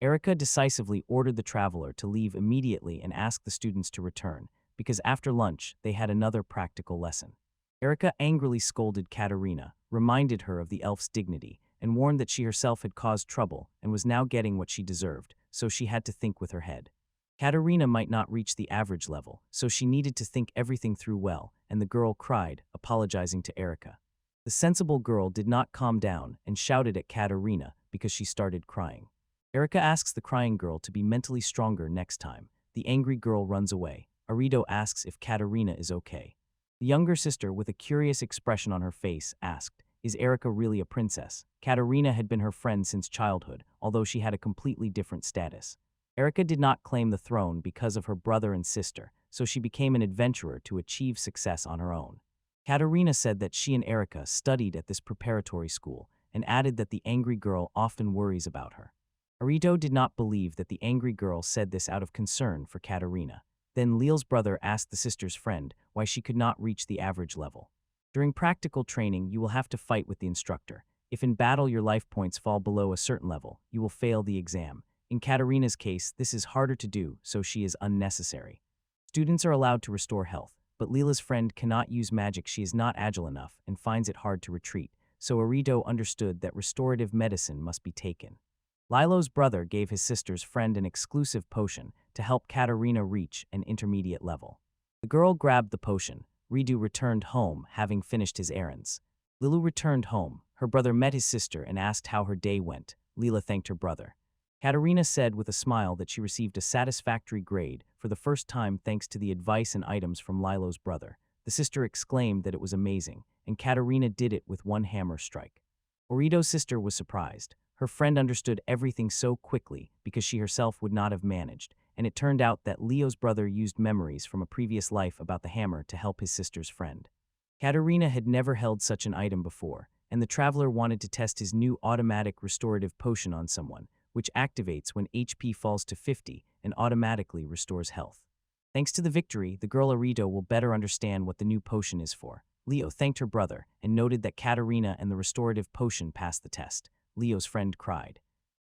Erica decisively ordered the traveler to leave immediately and asked the students to return, because after lunch they had another practical lesson. Erica angrily scolded Katerina, reminded her of the elf's dignity, and warned that she herself had caused trouble and was now getting what she deserved, so she had to think with her head. Katerina might not reach the average level, so she needed to think everything through well, and the girl cried, apologizing to Erica. The sensible girl did not calm down and shouted at Katerina because she started crying. Erica asks the crying girl to be mentally stronger next time. The angry girl runs away. Arrio asks if Katerina is okay. The younger sister, with a curious expression on her face, asked, "Is Erica really a princess?" Katerina had been her friend since childhood, although she had a completely different status. Erica did not claim the throne because of her brother and sister, so she became an adventurer to achieve success on her own. Katerina said that she and Erica studied at this preparatory school, and added that the angry girl often worries about her. Arrio did not believe that the angry girl said this out of concern for Katerina. Then Leela's brother asked the sister's friend why she could not reach the average level. During practical training, you will have to fight with the instructor. If in battle your life points fall below a certain level, you will fail the exam. In Katerina's case, this is harder to do, so she is unnecessary. Students are allowed to restore health, but Leela's friend cannot use magic. She is not agile enough and finds it hard to retreat, so Arrio understood that restorative medicine must be taken. Lilo's brother gave his sister's friend an exclusive potion to help Katerina reach an intermediate level. The girl grabbed the potion. Ridu returned home, having finished his errands. Lilu returned home. Her brother met his sister and asked how her day went. Leela thanked her brother. Katerina said with a smile that she received a satisfactory grade for the first time thanks to the advice and items from Lilo's brother. The sister exclaimed that it was amazing, and Katerina did it with one hammer strike. Orito's sister was surprised. Her friend understood everything so quickly because she herself would not have managed, and it turned out that Leo's brother used memories from a previous life about the hammer to help his sister's friend. Katerina had never held such an item before, and the traveler wanted to test his new automatic restorative potion on someone, which activates when HP falls to 50 and automatically restores health. Thanks to the victory, the girl Arito will better understand what the new potion is for. Leo thanked her brother and noted that Katerina and the restorative potion passed the test. Leo's friend cried.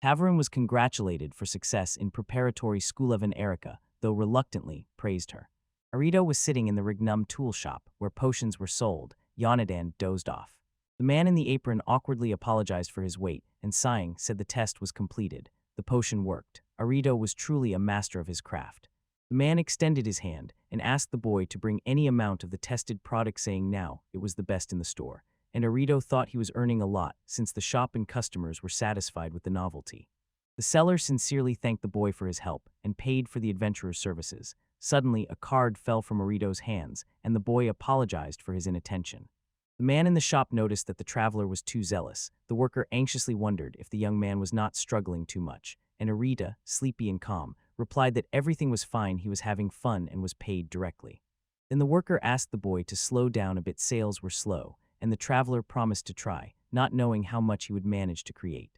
Tavarin was congratulated for success in preparatory school of Erica, though reluctantly praised her. Arito was sitting in the Rignum tool shop where potions were sold. Yonadan dozed off. The man in the apron awkwardly apologized for his wait and, sighing, said the test was completed. The potion worked. Arito was truly a master of his craft. The man extended his hand and asked the boy to bring any amount of the tested product, saying now it was the best in the store. And Arito thought he was earning a lot since the shop and customers were satisfied with the novelty. The seller sincerely thanked the boy for his help and paid for the adventurer's services. Suddenly, a card fell from Arito's hands, and the boy apologized for his inattention. The man in the shop noticed that the traveler was too zealous. The worker anxiously wondered if the young man was not struggling too much, and Arita, sleepy and calm, replied that everything was fine, he was having fun and was paid directly. Then the worker asked the boy to slow down a bit. Sales were slow, and the traveler promised to try, not knowing how much he would manage to create.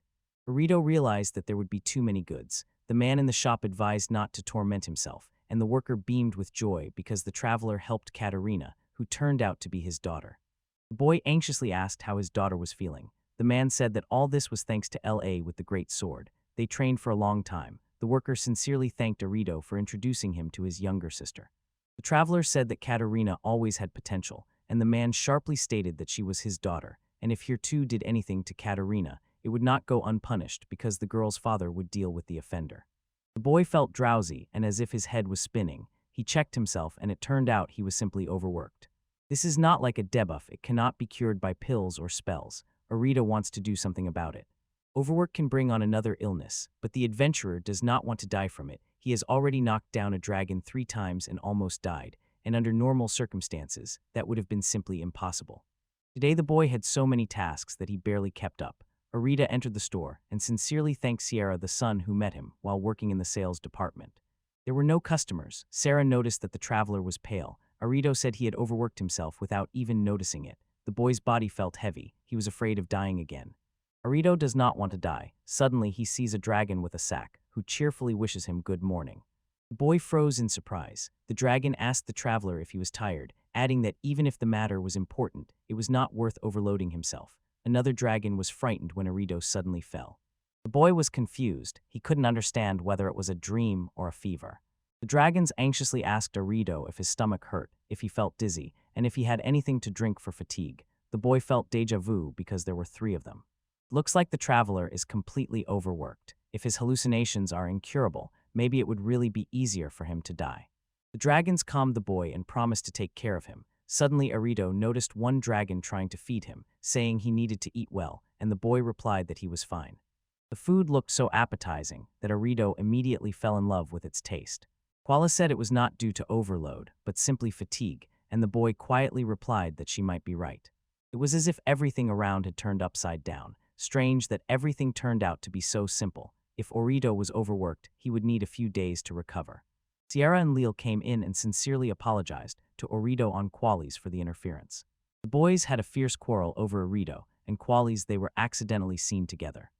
Arito realized that there would be too many goods. The man in the shop advised not to torment himself, and the worker beamed with joy because the traveler helped Katerina, who turned out to be his daughter. The boy anxiously asked how his daughter was feeling. The man said that all this was thanks to L.A. with the great sword. They trained for a long time. The worker sincerely thanked Arito for introducing him to his younger sister. The traveler said that Katerina always had potential, and the man sharply stated that she was his daughter, and if Hirtu did anything to Katerina, it would not go unpunished because the girl's father would deal with the offender. The boy felt drowsy and as if his head was spinning. He checked himself, and it turned out he was simply overworked. This is not like a debuff. It cannot be cured by pills or spells. Arita wants to do something about it. Overwork can bring on another illness, but the adventurer does not want to die from it. He has already knocked down a dragon 3 times and almost died, and under normal circumstances, that would have been simply impossible. Today the boy had so many tasks that he barely kept up. Arita entered the store and sincerely thanked Sierra, the son who met him while working in the sales department. There were no customers. Sarah noticed that the traveler was pale. Arito said he had overworked himself without even noticing it. The boy's body felt heavy. He was afraid of dying again. Arito does not want to die. Suddenly, he sees a dragon with a sack, who cheerfully wishes him good morning. The boy froze in surprise. The dragon asked the traveler if he was tired, adding that even if the matter was important, it was not worth overloading himself. Another dragon was frightened when Arito suddenly fell. The boy was confused. He couldn't understand whether it was a dream or a fever. The dragons anxiously asked Arito if his stomach hurt, if he felt dizzy, and if he had anything to drink for fatigue. The boy felt deja vu because there were 3 of them. Looks like the traveler is completely overworked. If his hallucinations are incurable, maybe it would really be easier for him to die. The dragons calmed the boy and promised to take care of him. Suddenly, Arito noticed one dragon trying to feed him, saying he needed to eat well, and the boy replied that he was fine. The food looked so appetizing that Arito immediately fell in love with its taste. Koala said it was not due to overload, but simply fatigue, and the boy quietly replied that she might be right. It was as if everything around had turned upside down. Strange that everything turned out to be so simple. If Arito was overworked, he would need a few days to recover. Sierra and Leela came in and sincerely apologized to Arito on Qualies for the interference. The boys had a fierce quarrel over Arito, and Qualies they were accidentally seen together.